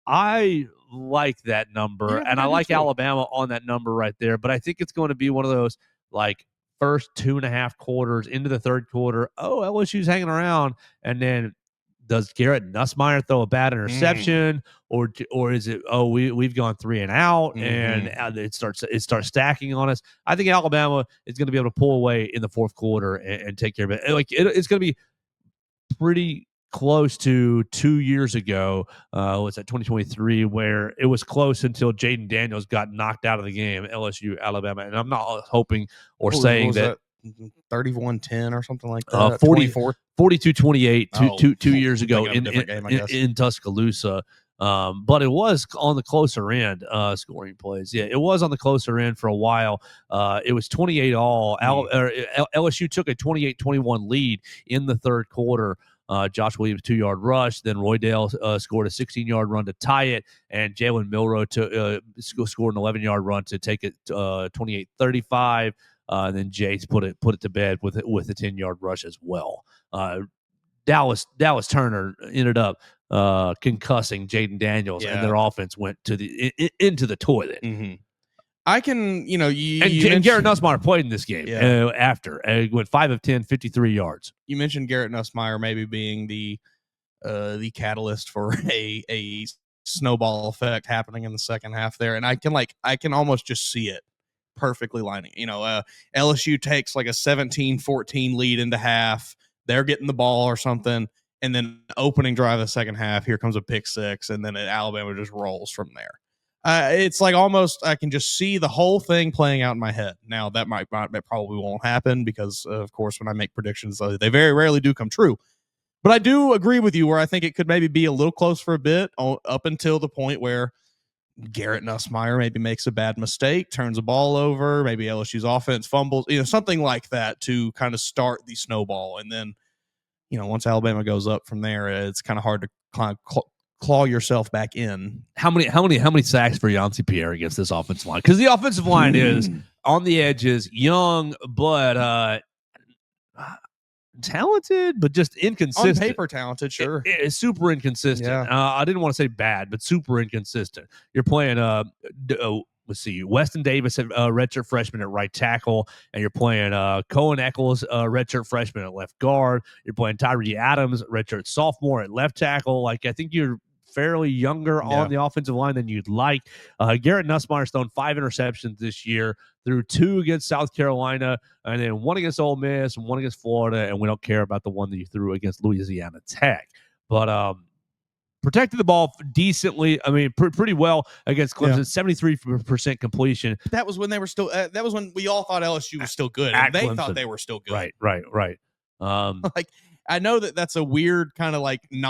S2: I like that number, and I like Alabama on that number right there. But I think it's going to be one of those, like, first 2.5 quarters into the third quarter. LSU's hanging around, and then does Garrett Nussmeier throw a bad interception, or is it we've gone 3 and out, and it starts stacking on us? I think Alabama is going to be able to pull away in the fourth quarter and take care of it. It's going to be pretty close to 2 years ago. Was that 2023, where it was close until Jaden Daniels got knocked out of the game, LSU Alabama. And I'm not hoping or saying that
S1: 31-10 or something like that.
S2: 42-28 2 years ago in Tuscaloosa. But it was on the closer end, scoring plays. Yeah, it was on the closer end for a while. It was 28-all. LSU took a 28-21 lead in the third quarter. Josh Williams 2-yard rush. Then Roydale scored a 16-yard run to tie it, and Jalen Milroe scored an 11-yard run to take it 28-35. And then Jace put it to bed with a 10-yard rush as well. Dallas Turner ended up concussing Jaden Daniels, and their offense went into the toilet.
S1: I can,
S2: and Garrett Nussmeier played in this game after. Went 5 of 10, 53 yards.
S1: You mentioned Garrett Nussmeier maybe being the catalyst for a snowball effect happening in the second half there, and I can almost just see it perfectly lining. LSU takes like a 17-14 lead into half. They're getting the ball or something, and then opening drive of the second half, here comes a pick six, and then Alabama just rolls from there. It's like almost I can just see the whole thing playing out in my head. Now, that probably won't happen because, of course, when I make predictions, they very rarely do come true. But I do agree with you where I think it could maybe be a little close for a bit up until the point where Garrett Nussmeier maybe makes a bad mistake, turns the ball over, maybe LSU's offense fumbles, something like that to kind of start the snowball. And then, once Alabama goes up from there, it's kind of hard to claw yourself back in.
S2: How many sacks for Yancey Pierre against this offensive line? Because the offensive line is on the edges, young, but talented, but just inconsistent.
S1: On paper, talented, sure.
S2: It's super inconsistent.
S1: Yeah.
S2: I didn't want to say bad, but super inconsistent. You're playing let's see, Weston Davis, redshirt freshman at right tackle, and you're playing Cohen Eccles, redshirt freshman at left guard. You're playing Tyree Adams, redshirt sophomore at left tackle. Like, I think you're fairly younger on the offensive line than you'd like. Garrett Nussmeier's thrown 5 interceptions this year, threw 2 against South Carolina, and then 1 against Ole Miss and 1 against Florida, and we don't care about the one that you threw against Louisiana Tech. But protected the ball decently. I mean, pretty well against Clemson. 73% completion.
S1: But that was when they were still. That was when we all thought LSU was still good, and they
S2: Clemson.
S1: thought they were still good.
S2: Right.
S1: Like, I know that's a weird kind of like we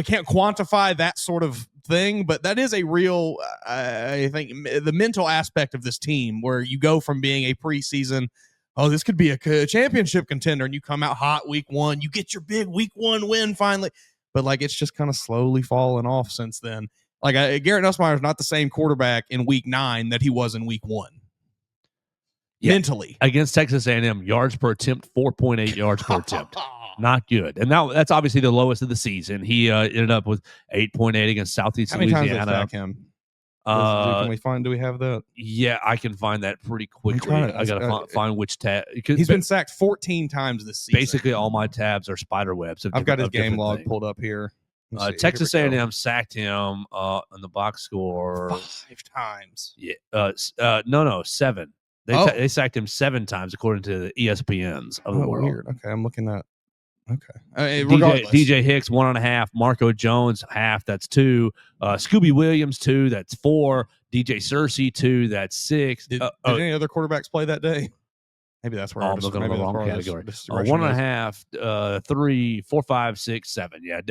S1: can't quantify that sort of thing, but that is a real, I think, the mental aspect of this team, where you go from being a preseason, oh, this could be a championship contender, and you come out hot week 1, you get your big week 1 win finally, but like, it's just kind of slowly fallen off since then. Like, Garrett Nussmeier is not the same quarterback in week 9 that he was in week 1. Yeah. Mentally.
S2: Against Texas A&M, yards per attempt, 4.8 yards per attempt. Not good. And that's obviously the lowest of the season. He ended up with 8.8 against Southeast Louisiana.
S1: How many times did they sack him? Do we have that?
S2: Yeah, I can find that pretty quickly. I got to find which tab.
S1: He's been sacked 14 times this season.
S2: Basically, all my tabs are spider webs.
S1: I've got his game log pulled up here.
S2: Texas A&M sacked him on the box score
S1: 5 times.
S2: Yeah. No, 7. They sacked him 7 times according to the ESPNs of the world.
S1: Weird. Okay, I'm looking at. Okay.
S2: DJ Hicks 1.5, Marco Jones half, that's 2, Scooby Williams 2, that's 4, DJ Searcy 2, that's 6.
S1: Did any other quarterbacks play that day? Maybe that's where
S2: I'm looking at the wrong category. 1.5, 3, 4, 5, 6, 7. Yeah,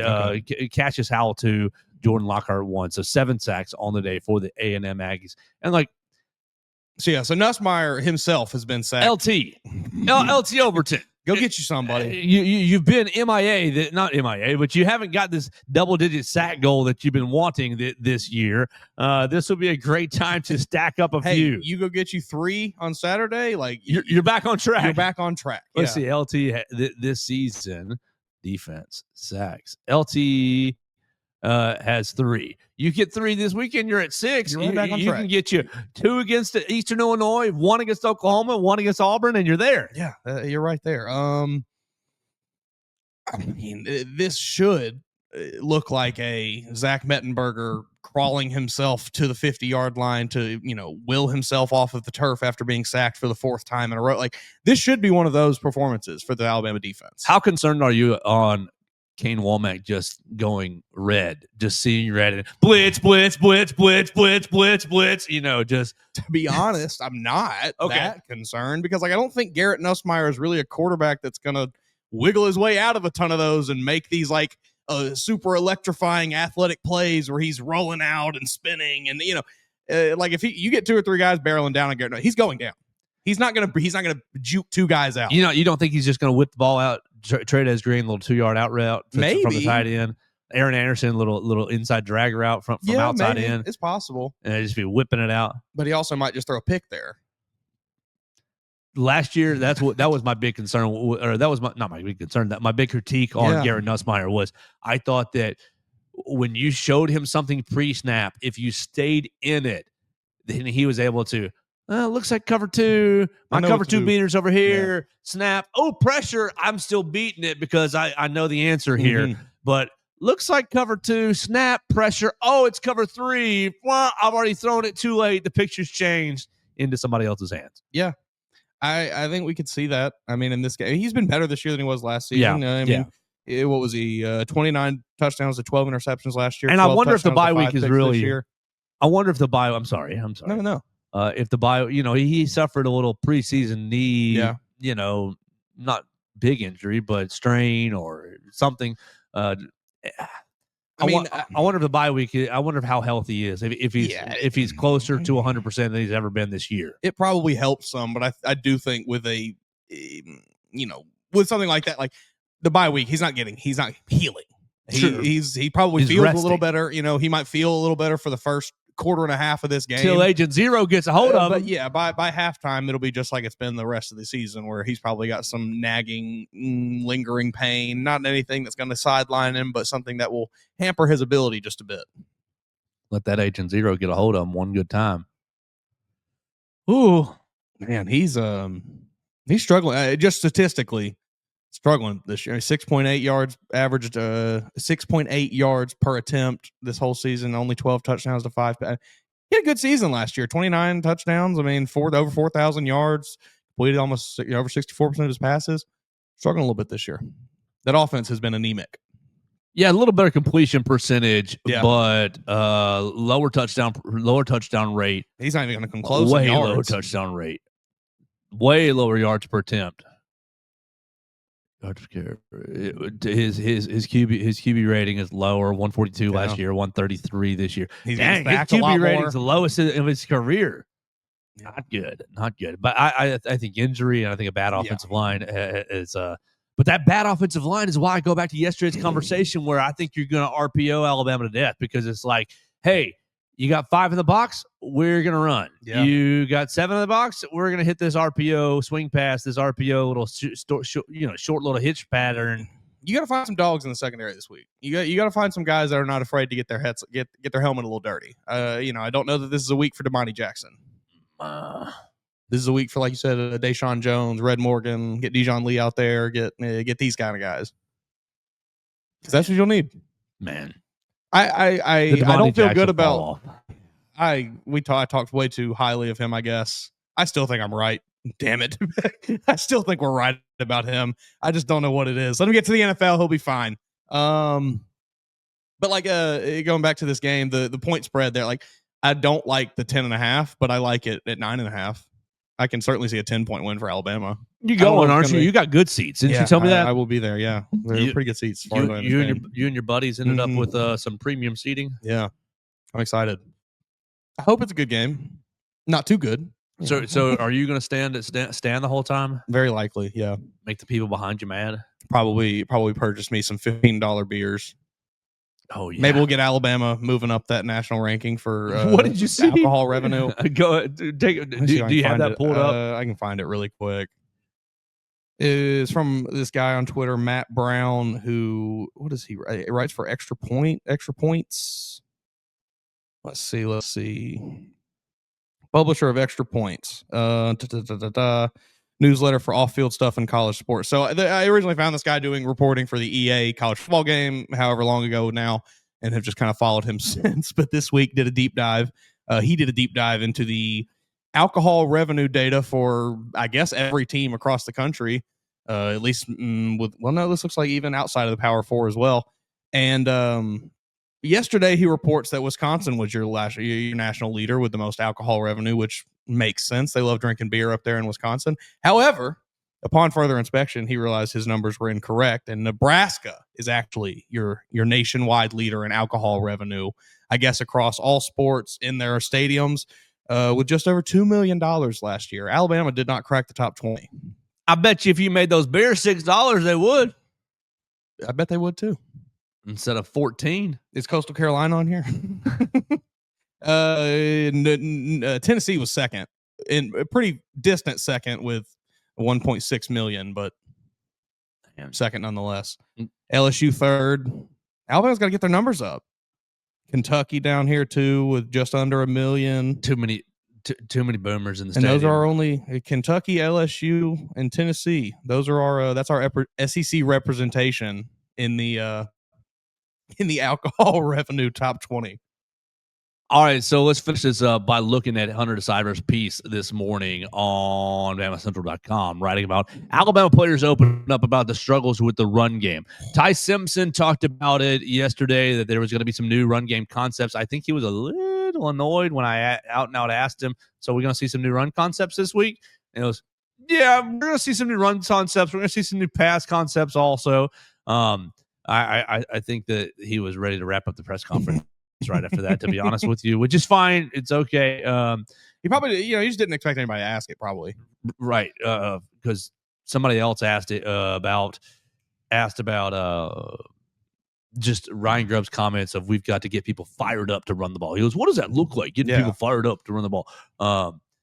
S2: Cassius Howell 2, Jordan Lockhart 1. So 7 sacks on the day for the A&M Aggies, and like.
S1: So Nussmeier himself has been sacked.
S2: LT Overton.
S1: Go get you somebody.
S2: You've been MIA, not MIA, but you haven't got this double-digit sack goal that you've been wanting this year. This will be a great time to stack up a few.
S1: You go get you 3 on Saturday. Like,
S2: you're back on track.
S1: You're back on track.
S2: Let's see, LT this season defense sacks. LT has 3. You get 3 this weekend, you're at 6.
S1: You're right back on
S2: you
S1: track.
S2: Can get you 2 against Eastern Illinois, 1 against Oklahoma, 1 against Auburn, and you're there.
S1: Yeah, you're right there. I mean, this should look like a Zach Mettenberger crawling himself to the 50-yard line to, will himself off of the turf after being sacked for the 4th time in a row. Like, this should be one of those performances for the Alabama defense.
S2: How concerned are you on Kane Womack just going red, just seeing red and blitz, just
S1: to be honest, I'm not that concerned, because like, I don't think Garrett Nussmeier is really a quarterback that's going to wiggle his way out of a ton of those and make these like super electrifying athletic plays where he's rolling out and spinning. And, like if you get 2 or 3 guys barreling down on Garrett, he's going down. He's not gonna juke 2 guys out.
S2: You don't think he's just gonna whip the ball out, Trades Green, little 2-yard out route from the tight end. Aaron Anderson, little inside drag route from outside in.
S1: It's possible,
S2: and just be whipping it out.
S1: But he also might just throw a pick there.
S2: Last year, that was my big concern, or that was not my big concern. That my big critique on Garrett Nussmeier was, I thought that when you showed him something pre-snap, if you stayed in it, then he was able to. Looks like cover 2. My cover 2 beaters over here. Yeah. Snap. Oh, pressure. I'm still beating it because I know the answer here. Mm-hmm. But looks like cover 2. Snap. Pressure. Oh, it's cover 3. Well, I've already thrown it too late. The picture's changed into somebody else's hands.
S1: Yeah. I think we could see that. I mean, in this game, he's been better this year than he was last season.
S2: Yeah.
S1: What was he? 29 touchdowns to 12 interceptions last year.
S2: And I wonder if the bye week is really. I wonder if the bye. I'm sorry.
S1: No.
S2: If the bye, he suffered a little preseason knee, not big injury, but strain or something. I wonder if the bye week. I wonder if how healthy he is. If he's closer to 100% than he's ever been this year.
S1: It probably helps some, but I do think with with something like that, like the bye week, he's not healing. He probably feels resting a little better. He might feel a little better for the first quarter and a half of this game.
S2: Till Agent Zero gets a hold of him.
S1: But yeah, by halftime, it'll be just like it's been the rest of the season, where he's probably got some nagging, lingering pain. Not anything that's going to sideline him, but something that will hamper his ability just a bit.
S2: Let that Agent Zero get a hold of him one good time. Ooh,
S1: man, he's struggling. Just statistically, struggling this year. 6.8 yards averaged, 6.8 yards per attempt this whole season. Only 12 touchdowns to 5. He had a good season last year. 29 touchdowns. I mean, over 4,000 yards. Completed almost over 64% of his passes. Struggling a little bit this year. That offense has been anemic.
S2: Yeah, a little better completion percentage,
S1: Yeah.
S2: but lower touchdown rate.
S1: He's not even going to come close.
S2: Way
S1: in yards.
S2: lower touchdown rate. Way lower yards per attempt. His QB rating is lower. 142 last year, 133 this year. Dang, his QB rating is the lowest of his career. Yeah. Not good. But I think injury and I think a bad offensive line is But that bad offensive line is why I go back to yesterday's conversation where I think you're going to RPO Alabama to death, because it's like, hey, you got 5 in the box, we're going to run. Yeah. You got 7 in the box, we're going to hit this RPO swing pass, this RPO little short little hitch pattern.
S1: You got to find some dogs in the secondary this week. You got to find some guys that are not afraid to get their heads get their helmet a little dirty. I don't know that this is a week for Damani Jackson. This is a week for, like you said, Deshaun Jones, Red Morgan, get Dijon Lee out there, get these kind of guys. Because that's what you'll need.
S2: Man.
S1: I don't feel good about I talked way too highly of him, I guess. I still think I'm right. Damn it. I still think we're right about him. I just don't know what it is. Let him get to the NFL, he'll be fine. But like going back to this game, the point spread there, like I don't like the 10.5, but I like it at 9.5. I can certainly see a 10-point win for Alabama.
S2: You going, aren't you? You got good seats. Didn't you tell me that?
S1: I will be there, yeah. They're pretty good seats.
S2: You and your buddies ended up with some premium seating?
S1: Yeah. I'm excited. I hope it's a good game. Not too good.
S2: So are you going to stand the whole time?
S1: Very likely, yeah.
S2: Make the people behind you mad?
S1: Probably purchase me some $15 beers.
S2: Oh yeah.
S1: Maybe we'll get Alabama moving up that national ranking for
S2: what did you see?
S1: Alcohol revenue.
S2: Go take. Do you have that pulled up?
S1: I can find it really quick. It's from this guy on Twitter, Matt Brown, who what does he write? He writes for Extra Points. Let's see. Publisher of Extra Points. Newsletter for off-field stuff in college sports. So I originally found this guy doing reporting for the EA college football game, however long ago now, and have just kind of followed him since. But this week did a deep dive. He did a deep dive into the alcohol revenue data for, I guess, every team across the country. At least this looks like even outside of the Power Four as well. And yesterday he reports that Wisconsin was your national leader with the most alcohol revenue, which makes sense. They love drinking beer up there in Wisconsin. However, upon further inspection, he realized his numbers were incorrect, and Nebraska is actually your nationwide leader in alcohol revenue, I guess, across all sports in their stadiums, with just over $2 million last year. Alabama did not crack the top 20.
S2: I bet you if you made those beers $6, they would.
S1: I bet they would too.
S2: Instead of 14.
S1: Is Coastal Carolina on here? Tennessee was second, in a pretty distant second with 1.6 million, but second nonetheless. LSU third. Alabama's got to get their numbers up. Kentucky down here too with just under 1 million.
S2: Too many boomers in the
S1: stadium.
S2: And
S1: those are only Kentucky, LSU, and Tennessee. Those are our that's our SEC representation in the alcohol revenue top 20.
S2: All right, so let's finish this up by looking at Hunter DeCyver's piece this morning on BamaCentral.com, writing about Alabama players opening up about the struggles with the run game. Ty Simpson talked about it yesterday, that there was going to be some new run game concepts. I think he was a little annoyed when I out and out asked him, so we're going to see some new run concepts this week? And it was, yeah, we're going to see some new run concepts. We're going to see some new pass concepts also. I think that he was ready to wrap up the press conference right after that, to be honest with you, which is fine. It's okay.
S1: He probably, he just didn't expect anybody to ask it, probably.
S2: Right. Because somebody else asked about just Ryan Grubb's comments of we've got to get people fired up to run the ball. He goes, what does that look like? Getting people fired up to run the ball.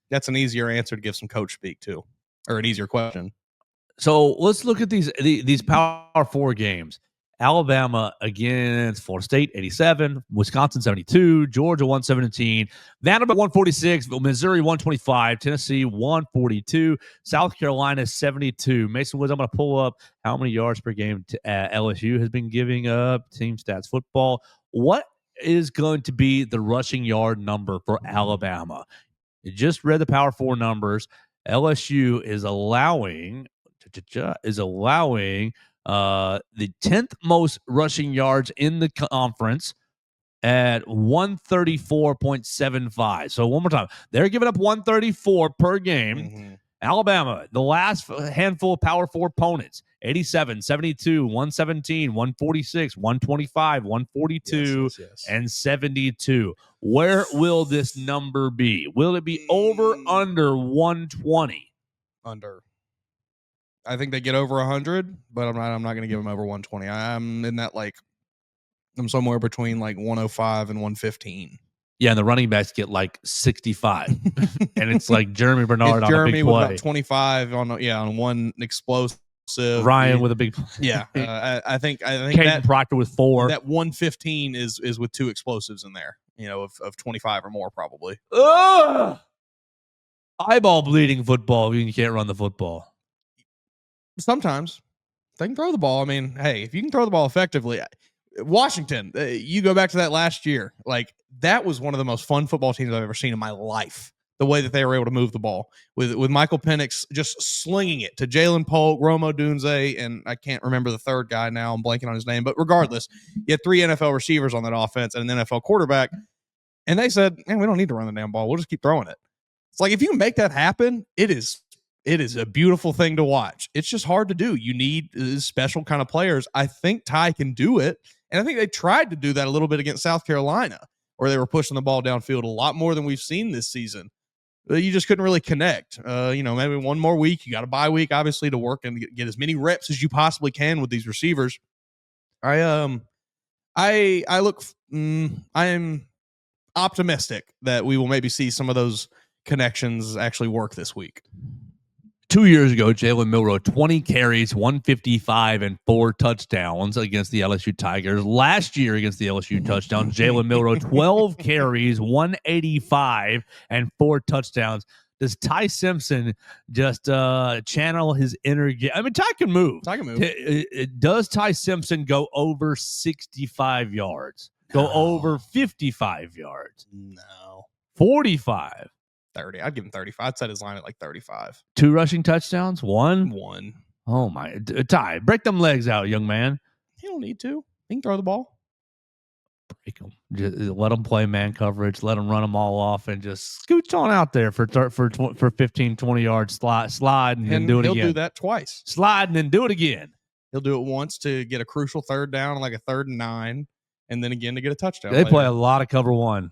S1: That's an easier answer to give some coach speak to, or an easier question.
S2: So let's look at these Power 4 games. Alabama against Florida State, 87, Wisconsin, 72, Georgia, 117, Vanderbilt, 146, Missouri, 125, Tennessee, 142, South Carolina, 72. Mason Woods, I'm going to pull up how many yards per game LSU has been giving up, Team Stats Football. What is going to be the rushing yard number for Alabama? You just read the Power 4 numbers. LSU is allowing the 10th most rushing yards in the conference at 134.75. So one more time, they're giving up 134 per game.
S1: Mm-hmm.
S2: Alabama, the last handful of Power 4 opponents, 87, 72, 117, 146, 125, 142, and 72. Where will this number be? Will it be over, under 120?
S1: Under. I think they get over 100, but I'm not going to give them over 120. I'm in that, I'm somewhere between 105 and 115.
S2: Yeah, and the running backs get 65, and it's Jeremy Bernard on
S1: Jeremy
S2: a big
S1: with
S2: play.
S1: about 25 on one explosive.
S2: Ryan with a big play.
S1: Yeah, I think
S2: Caden
S1: that
S2: Proctor with 4.
S1: That 115 is with 2 explosives in there. Of 25 or more probably.
S2: Ugh! Eyeball bleeding football. You can't run the football.
S1: Sometimes they can throw the ball. I mean, hey, if you can throw the ball effectively. Washington, you go back to that last year. That was one of the most fun football teams I've ever seen in my life. The way that they were able to move the ball with Michael Penix just slinging it to Jalen Polk, Rome Odunze, and I can't remember the third guy now. I'm blanking on his name. But regardless, you had 3 NFL receivers on that offense and an NFL quarterback. And they said, man, we don't need to run the damn ball. We'll just keep throwing it. It's if you make that happen, it is a beautiful thing to watch. It's just hard to do. You need special kind of players. I think Ty can do it. And I think they tried to do that a little bit against South Carolina, where they were pushing the ball downfield a lot more than we've seen this season. You just couldn't really connect. Maybe one more week. You got a bye week, obviously, to work and get as many reps as you possibly can with these receivers. I am optimistic that we will maybe see some of those connections actually work this week.
S2: 2 years ago, Jalen Milroe, 20 carries, 155, and 4 touchdowns against the LSU Tigers. Last year against the LSU touchdowns, Jalen Milroe, 12 carries, 185, and 4 touchdowns. Does Ty Simpson just channel his inner game? I mean, Ty can move. Does Ty Simpson go over 65 yards? Go over 55 yards?
S1: No.
S2: 45.
S1: 30. I'd give him 35. I'd set his line at 35.
S2: 2 rushing touchdowns? 1?
S1: 1.
S2: Oh, my. Ty, break them legs out, young man.
S1: He don't need to. He can throw the ball.
S2: Break them. Just let them play man coverage. Let them run them all off and just scooch on out there for 15, 20 yards. Slide and then do it again.
S1: He'll do that twice.
S2: Slide and then do it again.
S1: He'll do it once to get a crucial third down, a 3rd and 9, and then again to get a touchdown.
S2: They play a lot of cover 1.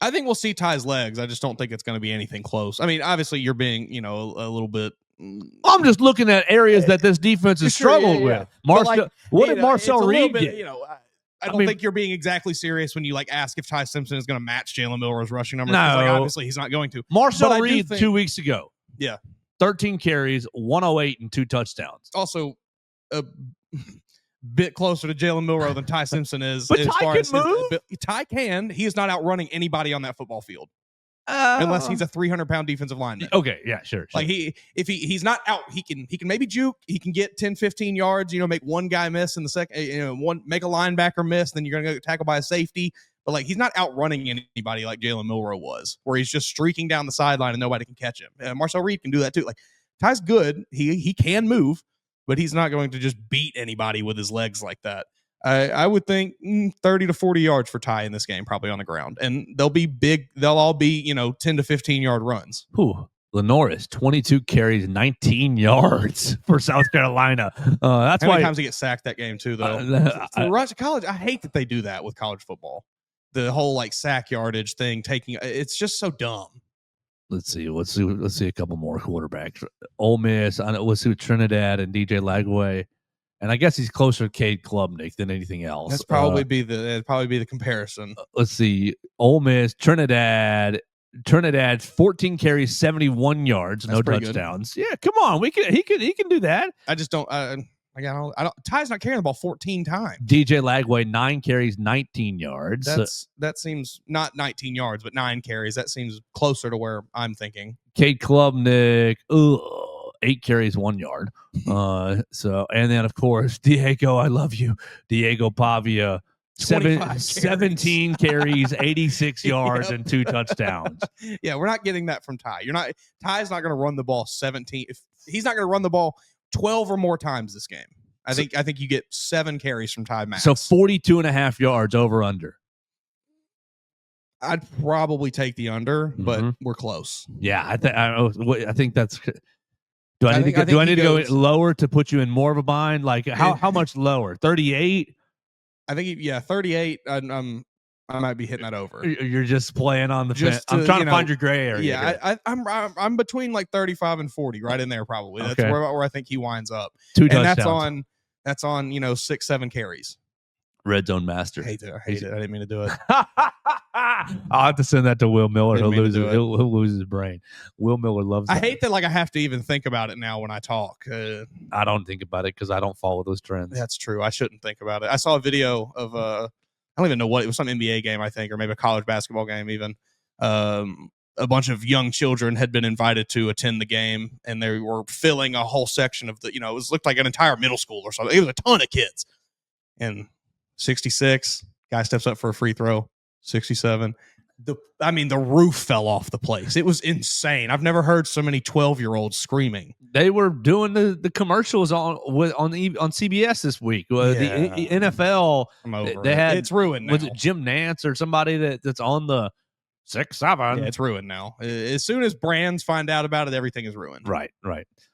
S1: I think we'll see Ty's legs. I just don't think it's going to be anything close. I mean, obviously, you're being, a little bit.
S2: I'm just looking at areas that this defense has struggled with. What did Marcel Reed get?
S1: I don't think you're being exactly serious when you ask if Ty Simpson is going to match Jalen Milroe's rushing numbers.
S2: No,
S1: obviously he's not going to.
S2: Marcel Reed 2 weeks ago.
S1: Yeah,
S2: 13 carries, 108, and 2 touchdowns.
S1: Also, a bit closer to Jalen Milroe than Ty Simpson is.
S2: But Ty can move.
S1: Ty can. He is not outrunning anybody on that football field. Unless he's a 300-pound defensive lineman.
S2: Okay, yeah, sure.
S1: He's not out, he can maybe juke. He can get 10, 15 yards. Make one guy miss in the second. Make a linebacker miss. Then you're gonna go tackle by a safety. But he's not outrunning anybody like Jalen Milroe was, where he's just streaking down the sideline and nobody can catch him. Marcel Reed can do that too. Ty's good. He can move, but he's not going to just beat anybody with his legs like that. I would think 30 to 40 yards for Ty in this game, probably on the ground. And they'll be big. They'll all be, 10 to 15-yard runs.
S2: Lenoris, 22 carries, 19 yards for South Carolina. That's
S1: How
S2: why
S1: many times he gets sacked that game, too, though? College, I hate that they do that with college football. The whole, sack yardage thing, it's just so dumb.
S2: Let's see a couple more quarterbacks. Ole Miss, let's see with Trinidad and DJ Lagway. And I guess he's closer to Cade Klubnik than anything else.
S1: That'd probably be the comparison.
S2: Let's see. Ole Miss, Trinidad, 14 carries, 71 yards, no touchdowns. Good. Yeah, come on. He can do that.
S1: I just don't Ty's not carrying the ball 14 times.
S2: DJ Lagway, 9 carries, 19 yards.
S1: That seems not 19 yards, but 9 carries. That seems closer to where I'm thinking.
S2: Cade Klubnik, 8 carries, 1 yard. And then of course, Diego, I love you. Diego Pavia, 17 carries, 86 yards, and 2 touchdowns.
S1: Yeah, we're not getting that from Ty. Ty's not going to run the ball 17. If he's not going to run the ball 12 or more times this game. I think you get 7 carries from Ty max.
S2: So 42.5 yards over under.
S1: I'd probably take the under, but we're close.
S2: Yeah, I think that's. Do I need to go lower to put you in more of a bind? Like how much lower? 38.
S1: I think 38. I might be hitting that over.
S2: You're just playing on the fence. I'm trying to find your gray area.
S1: Yeah, I'm between like 35 and 40, right in there probably. That's where I think he winds up.
S2: 2 touchdowns.
S1: That's on 6-7 carries.
S2: Red zone master.
S1: I hate it. I didn't mean to do it.
S2: I'll have to send that to Will Miller. He'll lose his brain. Will Miller loves that.
S1: I hate that I have to even think about it now when I talk.
S2: I don't think about it because I don't follow those trends.
S1: That's true. I shouldn't think about it. I saw a video of I don't even know what it was, some NBA game, I think, or maybe a college basketball game even. A bunch of young children had been invited to attend the game, and they were filling a whole section of it looked like an entire middle school or something. It was a ton of kids. And 66, guy steps up for a free throw, 67. The roof fell off the place. It was insane. I've never heard so many 12-year-olds screaming.
S2: They were doing the commercials on CBS this week. The NFL, they had
S1: it's ruined now.
S2: Was it Jim Nance or somebody that's on the 6-7?
S1: Yeah, it's ruined now. As soon as brands find out about it, everything is ruined.
S2: Right.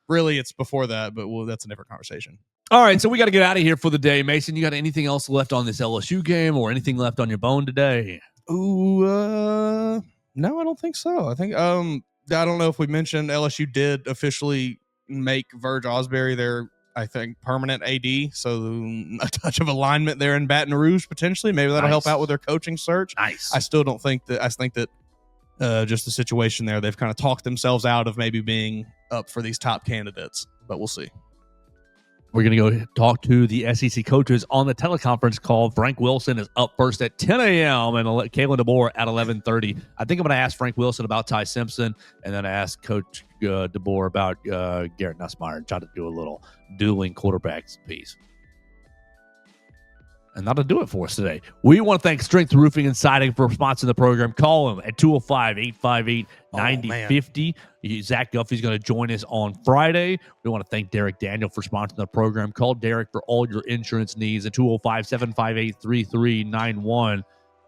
S1: Really, it's before that, but that's a different conversation.
S2: All right, so we got to get out of here for the day. Mason, you got anything else left on this LSU game or anything left on your bone today?
S1: No, I don't think so. I think I don't know if we mentioned LSU did officially make Verge Osbury their, I think, permanent AD. So a touch of alignment there in Baton Rouge potentially. Maybe that'll help out with their coaching search.
S2: Nice.
S1: I still don't think that. I think that just the situation there, they've kind of talked themselves out of maybe being up for these top candidates, but we'll see.
S2: We're going to go talk to the SEC coaches on the teleconference call. Frank Wilson is up first at 10 a.m. and Kalen DeBoer at 11:30. I think I'm going to ask Frank Wilson about Ty Simpson and then ask Coach DeBoer about Garrett Nussmeier and try to do a little dueling quarterbacks piece. And that'll do it for us today. We want to thank Strength Roofing and Siding for sponsoring the program. Call them at 205-858-9050. Zach Guffey's going to join us on Friday. We want to thank Derek Daniel for sponsoring the program. Call Derek for all your insurance needs at 205-758-3391.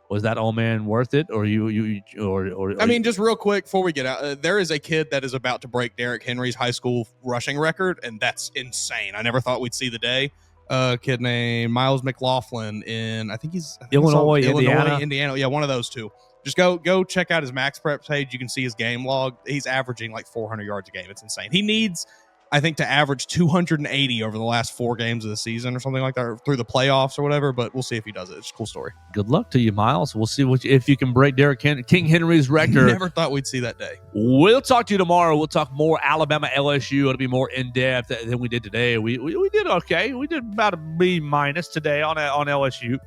S2: Was that old man worth it? Or
S1: just real quick before we get out, there is a kid that is about to break Derrick Henry's high school rushing record, and that's insane. I never thought we'd see the day. A kid named Miles McLaughlin in, I think
S2: Illinois, Indiana.
S1: Yeah, one of those two. Just go check out his Max Prep page. You can see his game log. He's averaging like 400 yards a game. It's insane. He needs, I think, to average 280 over the last 4 games of the season or something like that, or through the playoffs or whatever, but we'll see if he does it. It's a cool story.
S2: Good luck to you, Miles. We'll see if you can break King Henry's record.
S1: Never thought we'd see that day.
S2: We'll talk to you tomorrow. We'll talk more Alabama LSU. It'll be more in-depth than we did today. We did okay. We did about a B- today on LSU.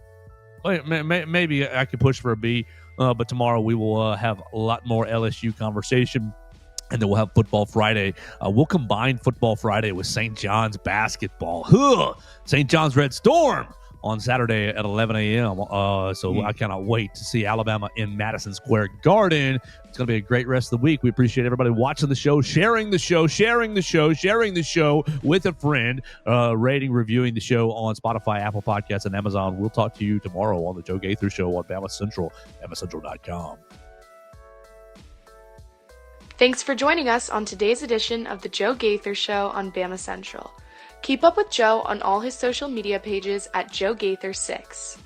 S2: Maybe I could push for a B, but tomorrow we will have a lot more LSU conversation. And then we'll have Football Friday. We'll combine Football Friday with St. John's basketball. St. John's Red Storm on Saturday at 11 a.m. I cannot wait to see Alabama in Madison Square Garden. It's going to be a great rest of the week. We appreciate everybody watching the show, sharing the show with a friend, rating, reviewing the show on Spotify, Apple Podcasts, and Amazon. We'll talk to you tomorrow on the Joe Gaither Show on Bama Central, BamaCentral.com.
S3: Thanks for joining us on today's edition of the Joe Gaither Show on Bama Central. Keep up with Joe on all his social media pages at Joe Gaither6.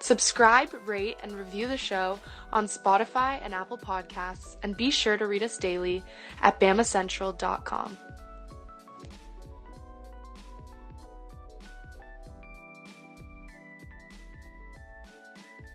S3: Subscribe, rate, and review the show on Spotify and Apple Podcasts, and be sure to read us daily at BamaCentral.com.